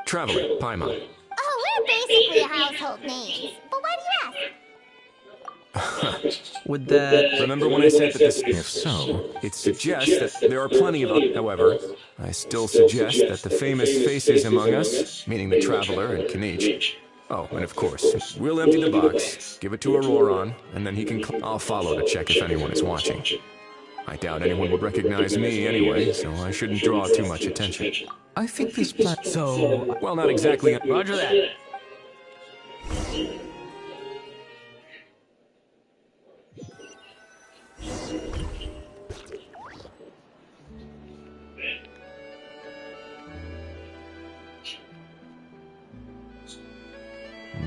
S19: Traveler, Paimon.
S2: Oh, we're basically household names. But why do you ask?
S18: Would that...
S19: Remember when I said that this...
S20: If so,
S19: It suggests that there are plenty of... However, I still suggest that the famous faces among us, meaning the Traveler and Kinich... Oh, and of course, we'll empty the box, give it to Auroran, and then he can... I'll follow to check if anyone is watching. I doubt anyone would recognize me anyway, so I shouldn't draw too much attention.
S20: I think this plan...
S6: So...
S19: Well, not exactly...
S6: Roger that.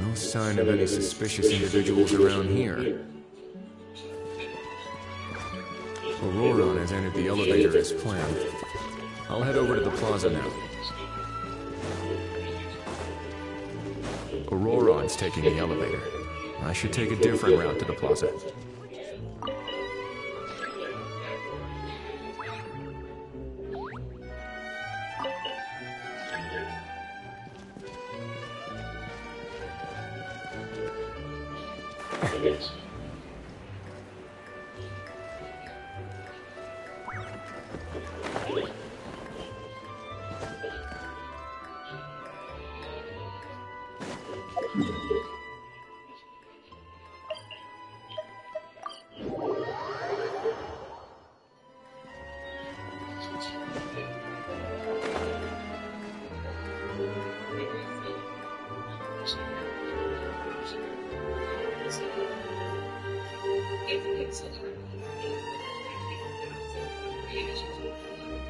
S19: No sign of any suspicious individuals around here. Auroran has entered the elevator as planned. I'll head over to the plaza now. Auroran's taking the elevator. I should take a different route to the plaza.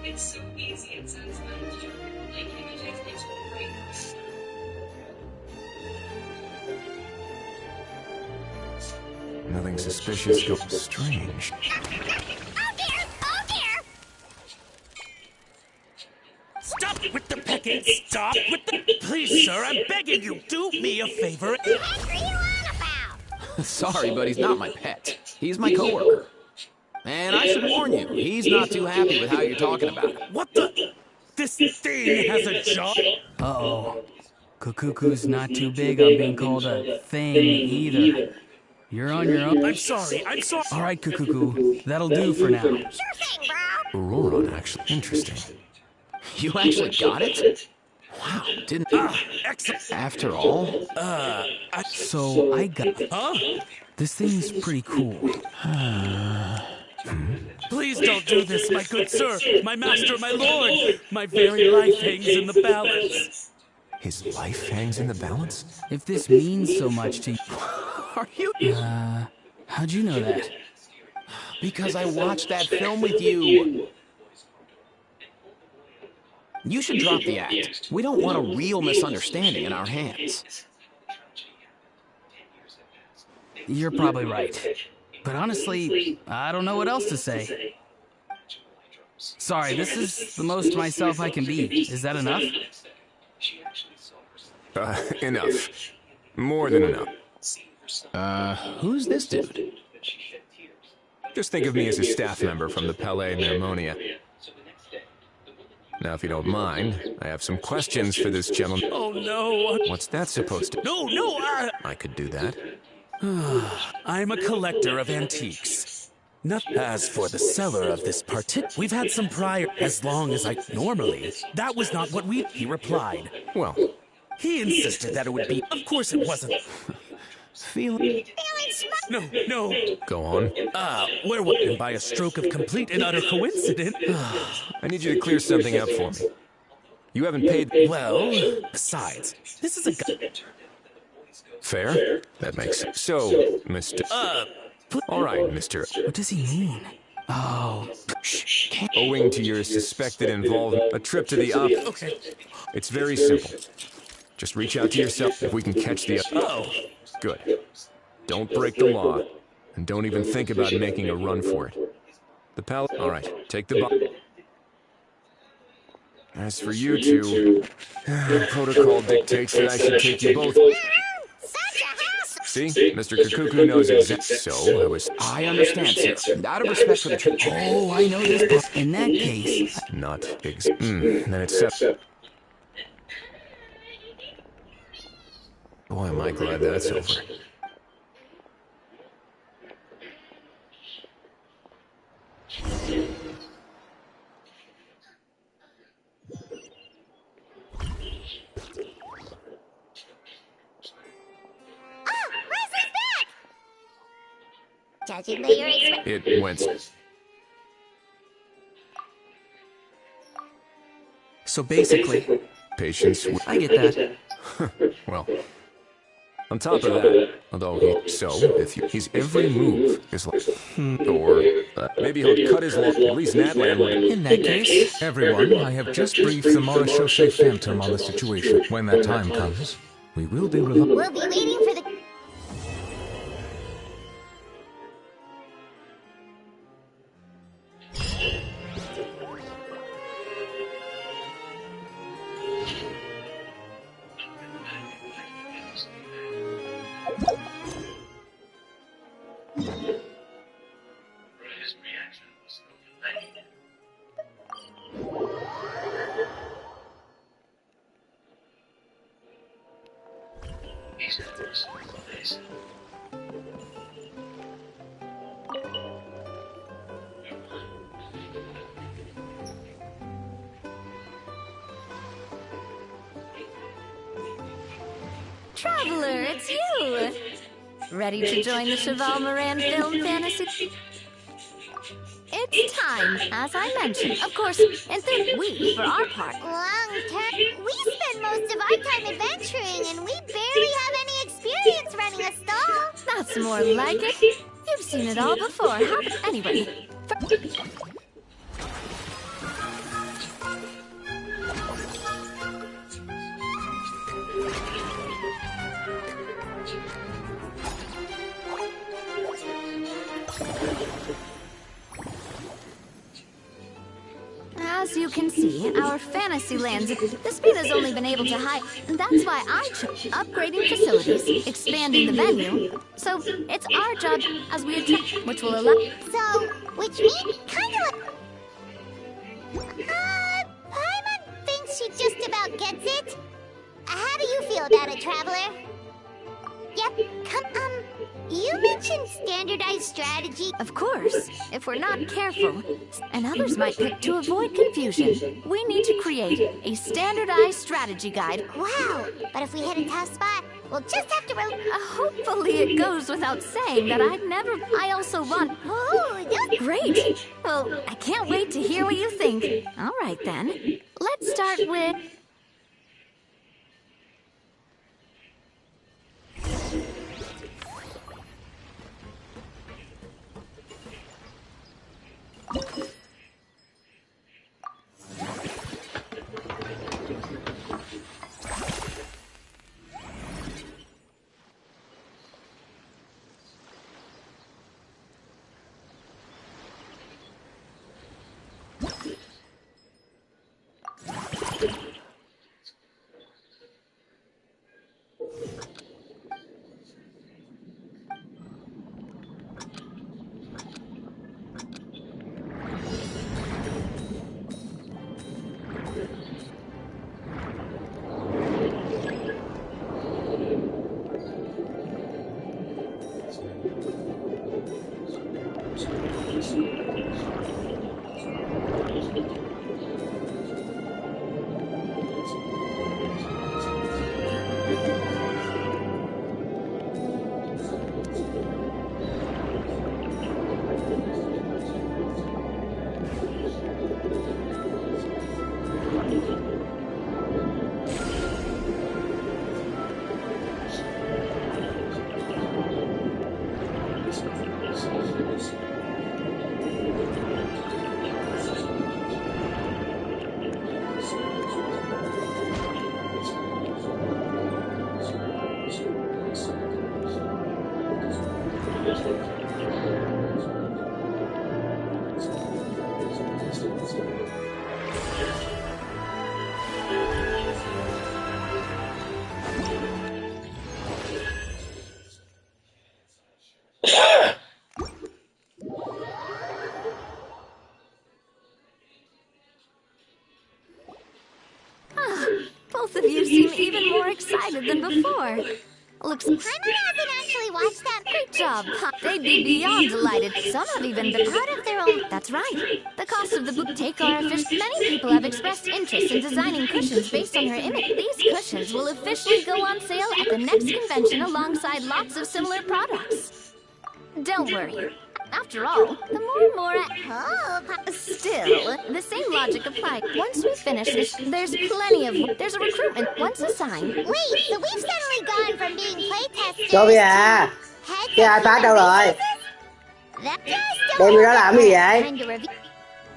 S11: It's so easy and satisfying to do. Like images, it's great.
S19: Nothing suspicious. Strange.
S11: Stop with the pecking! Stop with the... Please, sir, I'm begging you, do me a favor.
S2: What are you on about?
S8: Sorry, but he's not my pet. He's my coworker. And I should warn you, he's not too happy with how you're talking about him.
S11: What the... This thing has a job?
S6: Uh-oh. Kukuku's not too big on being called a thing either. You're on your own.
S11: I'm sorry.
S6: All right, Kukuku. That'll do for now.
S2: Sure thing, bro.
S19: Auroron, actually. Interesting.
S8: You actually got it? Wow, didn't...
S11: excellent.
S8: After all?
S6: So I got...
S11: Huh?
S6: This thing's pretty cool.
S11: Please don't do this, my good sir, my master, my lord. My very life hangs in the balance.
S19: His life hangs in the balance?
S6: If this means so much to you...
S8: Are you...
S6: how'd you know that?
S8: Because I watched that film with you. You should drop the act. We don't want a real misunderstanding in our hands.
S6: You're probably right. But honestly, I don't know what else to say. Sorry, this is the most myself I can be. Is that enough?
S19: Enough. More than enough.
S8: Who's this dude?
S19: Just think of me as a staff member from the Palais Mermonia. Now, if you don't mind, I have some questions for this gentleman.
S11: Oh, no.
S19: What's that supposed to...
S11: No,
S19: I could do that.
S11: I'm a collector of antiques. Not as for the seller of this we've had some prior, as long as I normally. That was not what he replied.
S19: Well,
S11: he insisted that it would be. Of course it wasn't.
S19: Feeling
S11: No.
S19: Go on.
S11: Where was it? By a stroke of complete and utter coincidence.
S19: I need you to clear something up for me. You haven't paid...
S11: Well, besides, this is a guy.
S19: Fair? That makes sense. So, Mr... All right, Mr...
S6: What does he mean? Oh.
S19: Owing to your suspected involvement, a trip to the op...
S11: Okay.
S19: It's very simple. Just reach out to yourself if we can catch the...
S11: Oh.
S19: Good. Don't break the law, and don't even think about making a run for it. The pal... All right, take the box. As for you two, protocol dictates that I should take you both... See? Mr. Kukuku knows exactly. So,
S8: I understand, sir. Out of respect for the trip.
S6: Oh, I know this. In that case...
S19: Not then it's set. Boy, am I glad that's over.
S2: Judging by your expression.
S19: It went...
S6: So basically...
S19: Patience...
S6: I get that.
S19: Well... On top of that, although his every move is like... Or... maybe he'll cut his... At least Natlan would...
S6: In that case...
S20: Everyone, I have just briefed the Marechaussee Phantom on the situation. When that time comes, we will be...
S2: We'll be waiting for the...
S4: Traveler, it's you! Ready to join the Cheval Moran film fantasy? It's time, as I mentioned. Of course, we, for our part.
S2: Long term. We spend most of our time adventuring, and we barely have any experience running a stall.
S4: That's more like it. You've seen it all before. Anyway. As you can see, our fantasy lands, the spin has only been able to hide. That's why I chose upgrading facilities, expanding the venue. So it's our job as we attract, which will allow.
S2: So, which means kind of like. Paimon thinks she just about gets it. How do you feel about it, Traveler? Yep, you mentioned standardized strategy.
S4: Of course, if we're not careful, and others might pick to avoid confusion, we need to create a standardized strategy guide.
S2: Wow, but if we hit a tough spot, we'll just have to
S4: hopefully it goes without saying that I also want...
S2: Oh,
S4: great! Well, I can't wait to hear what you think. All right, then. Let's start with... Both of you seem even more excited than before. Looks...
S2: Paimon hasn't actually watched that.
S4: Great job. They'd be beyond delighted. Some have even been out of their own... That's right. The cost of the book take our fish. Many people have expressed interest in designing cushions based on her image. These cushions will officially go on sale at the next convention alongside lots of similar products. Don't worry. After all, the more Mora...
S2: Oh,
S4: still, the same logic applies. Once we finish this, there's plenty of... There's a recruitment once assigned.
S2: Wait, so we've suddenly gone from being playtesters
S10: Newbie à? Cái iPad đâu rồi? Đem vô đó làm cái gì vậy?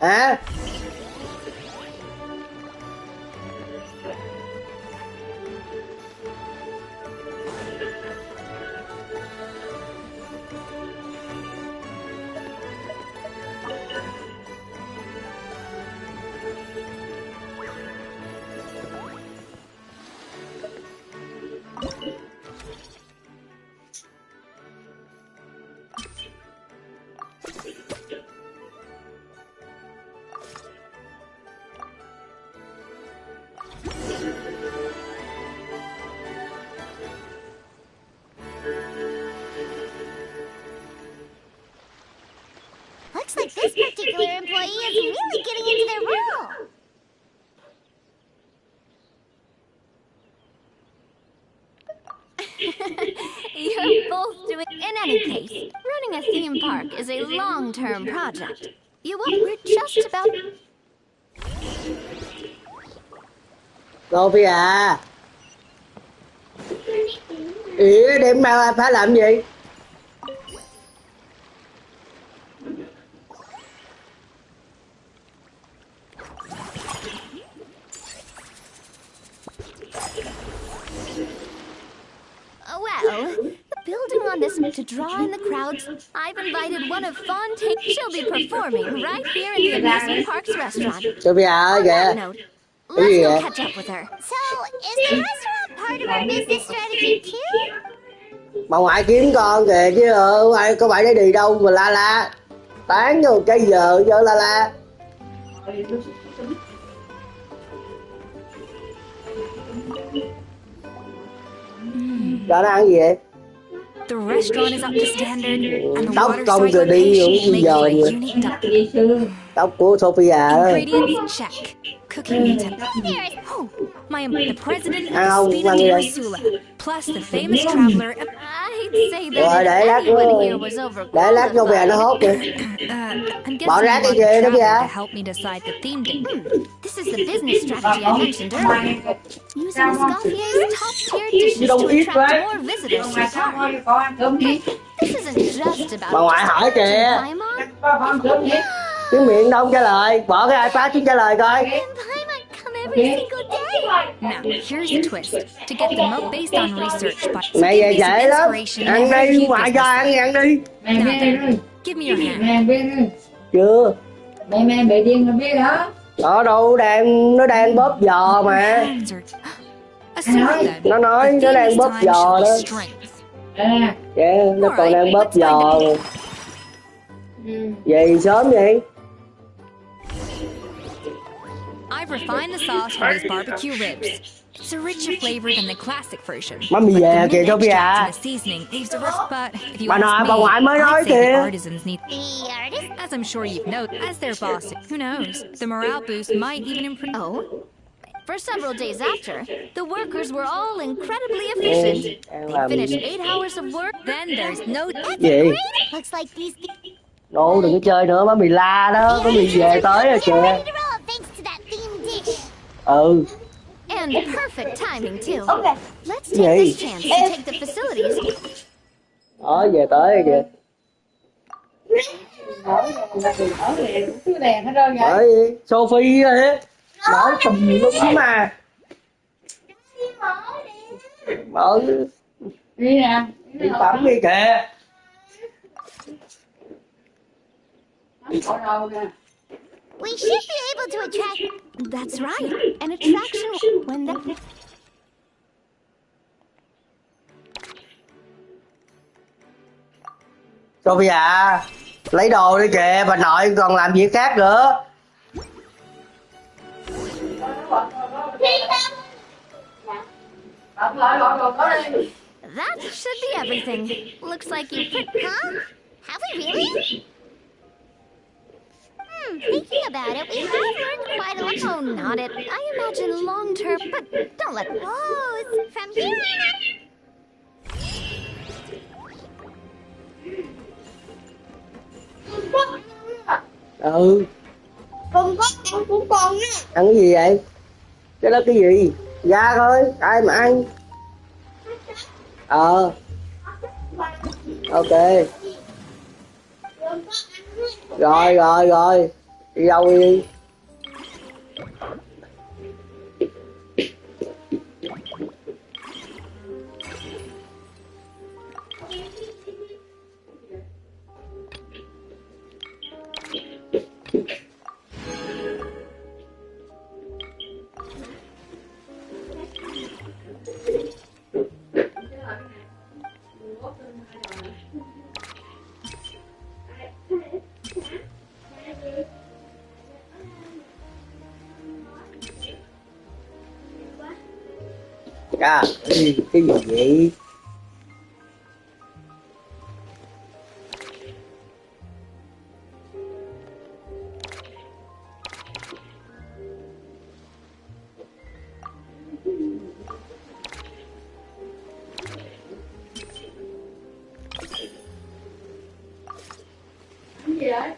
S10: Hả?
S2: Looks like this particular employee is really getting into their role.
S4: You're both doing... In any case, running a theme park is a long-term project. You will... We're just about...
S10: Sophie à. Ý đem ra phải làm gì?
S4: Well, building on this to draw in the crowds, I've invited one of Fontaine. She'll be performing right here in the amusement park's restaurant.
S10: Sophie à kìa.
S4: Let's go catch up with her.
S2: So, is the restaurant part of our business strategy too?
S10: Bà ngoại kiếm con kìa chứ ai có phải để đi đâu mà la la. Tán vô cái giờ la la. Đó nó ăn gì vậy?
S4: The restaurant is up to standard, and the
S10: Tóc
S4: water
S10: công
S4: side
S10: kìa đi
S4: location
S10: uống
S4: makes
S10: giờ
S4: it a
S10: vậy.
S4: unique duck.
S10: Tóc của Sophia đó.
S4: Ingredients check. Cooking utensils. Oh, the president of the Speed of Ursula, plus the famous traveler. I'd say
S10: Rồi
S4: that
S10: để lát
S4: anyone here was overqualified.
S10: để lát Sophia nó hốt kìa.
S4: I'm
S10: Bỏ rác
S4: guessing
S10: đi
S4: you
S10: kìa
S4: want the
S10: đó
S4: traveler
S10: kìa.
S4: to help me decide the theme day. This is the business strategy I mentioned earlier. Using Escoffier's top-tier dishes to attract more visitors to the park. This isn't just about
S10: Bà ngoại hỏi kìa. Cái miệng đâu trả lời. Bỏ cái iPad xuống trả lời coi.
S4: Now, here's the twist. To get the milk based on research by
S10: Mẹ về trễ lắm. Ăn đi, ngoại cho ăn đi.
S4: Now then, give me your hand.
S10: Chưa.
S21: Mẹ bị điên rồi biết đó.
S10: Đó đâu nó đang bóp giò mà. Nó nói nó đang bóp giò đó. Dạ, nó còn đang bóp giò. Gì sớm vậy?
S4: I've refined the sauce for these barbecue ribs. It's a richer flavor than the classic version.
S10: Má mì về kìa Sophia.
S4: The seasoning leaves a rough, but if you
S10: bà
S4: ask
S10: nội
S4: me,
S10: bà ngoại mới nói
S4: I'd say the
S10: kìa.
S4: artisans need. As I'm sure you've noted, as their boss, who knows? The morale boost might even improve. Oh. For several days after, the workers were all incredibly efficient. They finished 8 hours of work, then there's no...
S10: Gì?
S2: Looks like these...
S10: Đồ đừng có chơi nữa, má mì la đó, má mì về tới rồi kìa. Ừ.
S4: And perfect timing too. Okay. Let's take this chance to take the facilities.
S10: Đó, về tới rồi kìa. Bởi Sophie á, nói tùm lum mà. Mở đi nè, đi tắm đi kìa.
S2: We should be able to attract...
S4: That's right. An attraction when that...
S10: Sophia, lấy đồ đi kìa, bà nội còn làm việc khác nữa.
S4: That should be everything. Looks like you put...
S2: Huh? Have we really? Thinking about it, we have learned quite a lot.
S4: Oh, not it. I imagine long-term, but don't let...
S2: Whoa, from here on.
S10: Ừ.
S21: Không có ăn của con á.
S10: Ăn cái gì vậy? Cái đó cái gì? Da thôi, ai mà ăn. Ok. Rồi. Đi đâu đi. À, cái gì vậy? Yeah,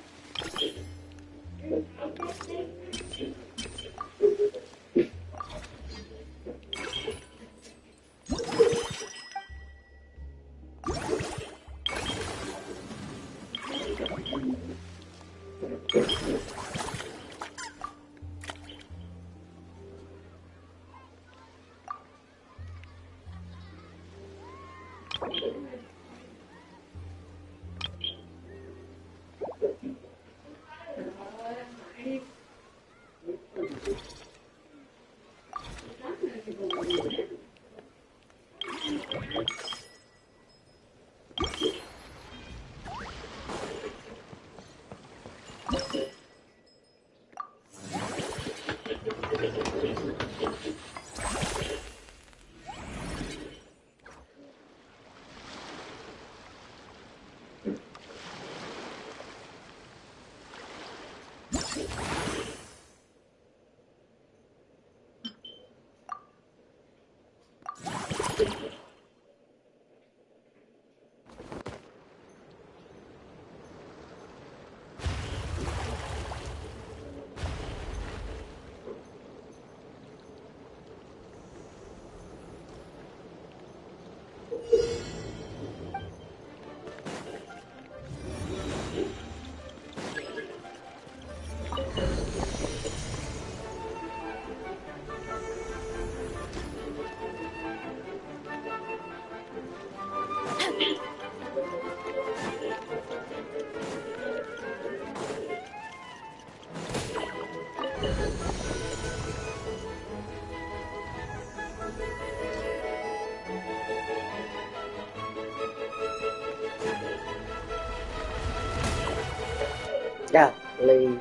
S10: Lee.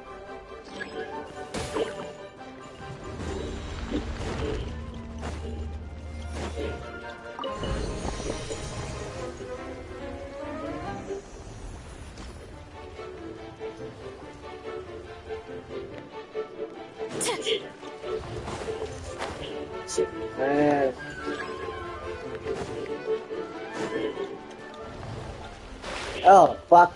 S10: À. Oh, fuck.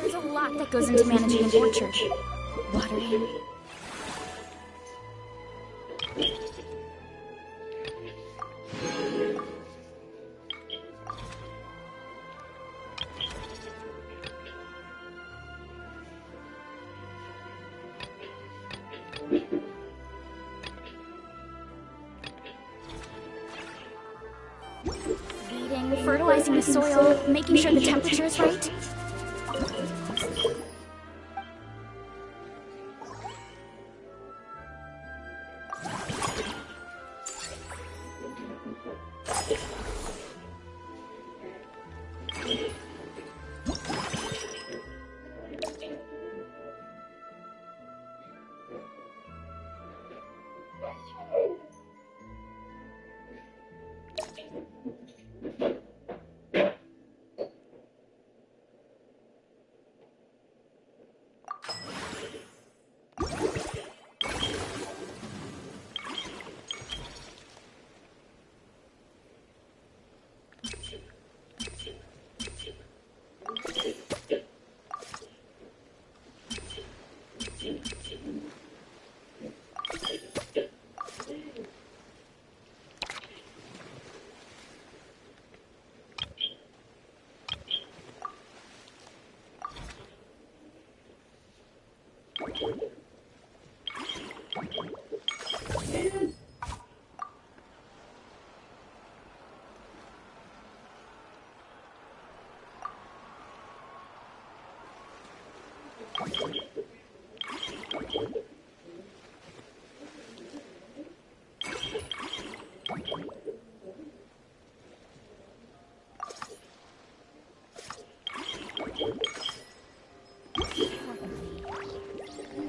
S9: There's a lot that goes into managing an orchard. Watering,
S4: the soil, making sure the temperature is right.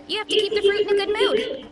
S4: You have to keep the fruit in a good mood.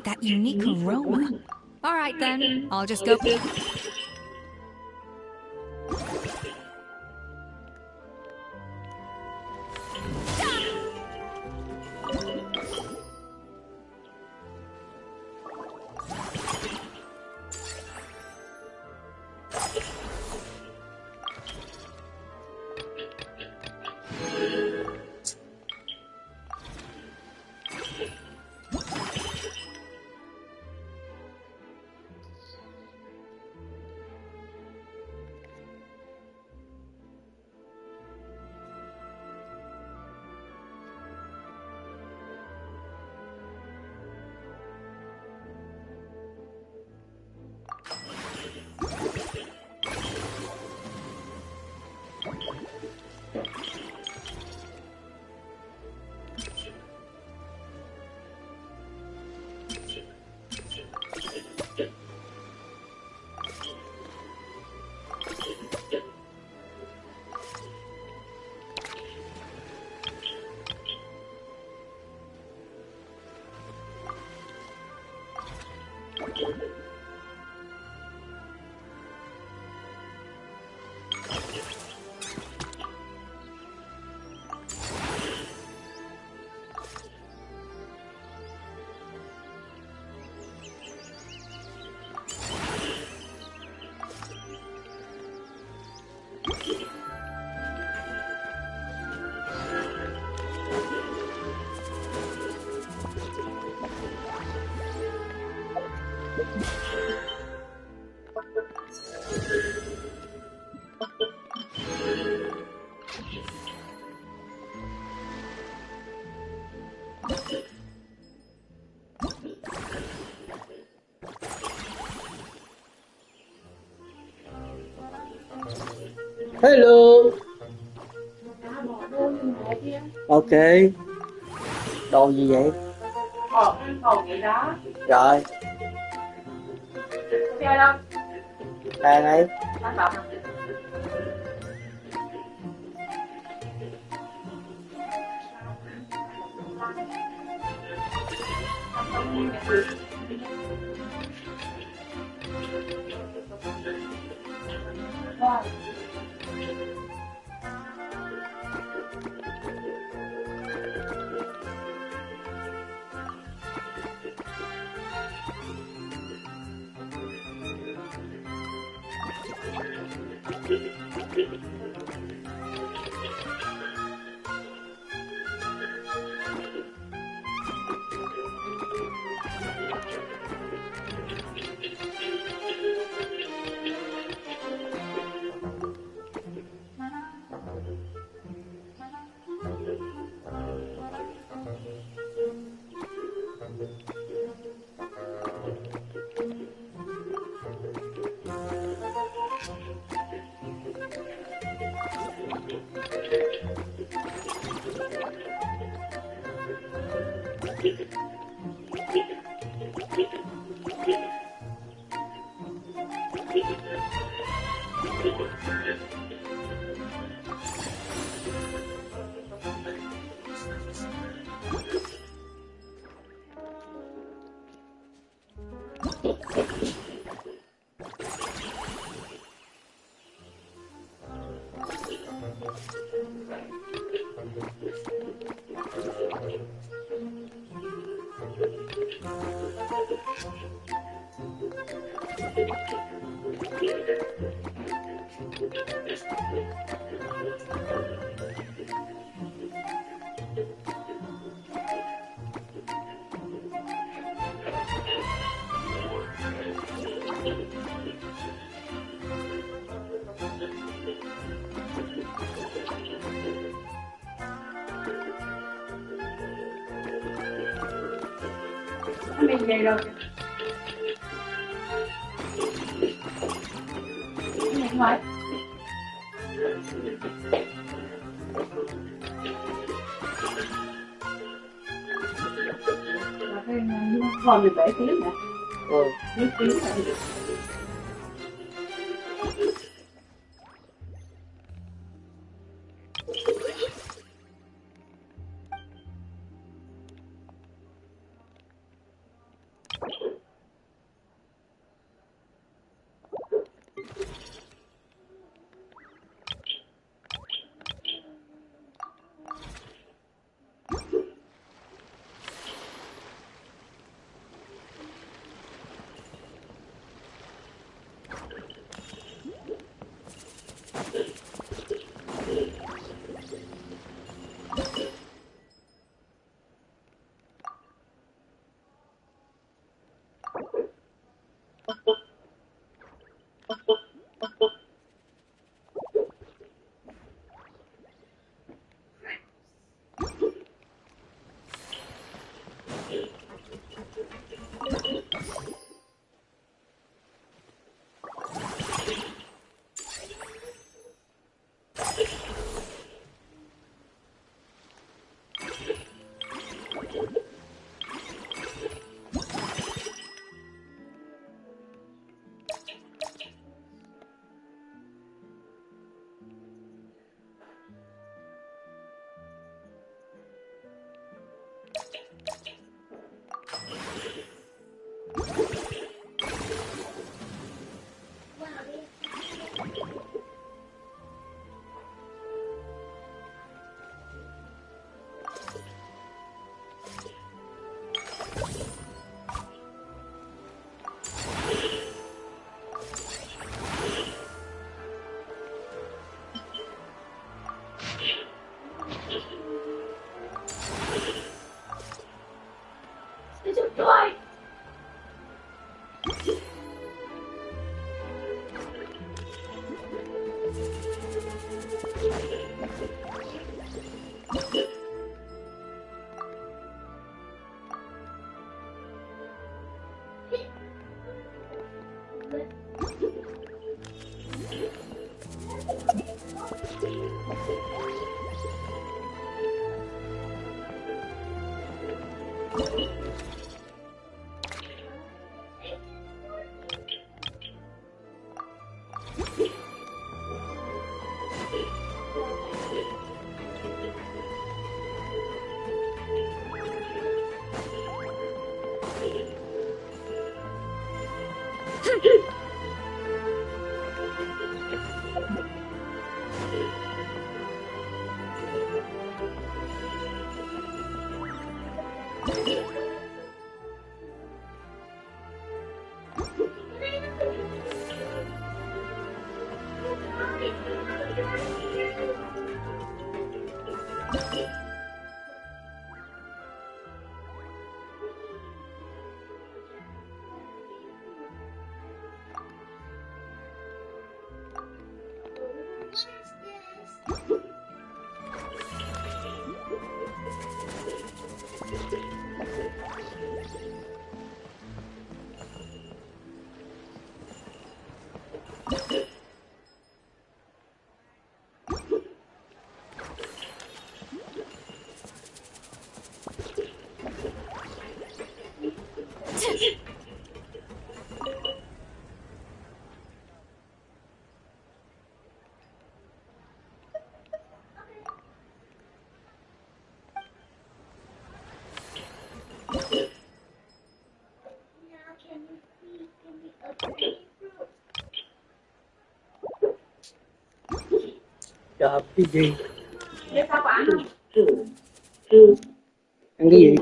S15: That unique aroma. All right then, I'll just go.
S10: Hello. Ok. Đồ gì vậy?
S16: Đồ vậy đó.
S10: Rồi.
S16: Ok đâu?
S10: Đang ấy.
S16: Anh bảo. Mình về rồi. Mình hỏi. Còn được 7 tiếng nữa.
S10: Ừ.
S16: 7 tiếng nữa.
S10: Chợp cái gì?
S16: Biết sao bạn không?
S10: Ăn cái gì?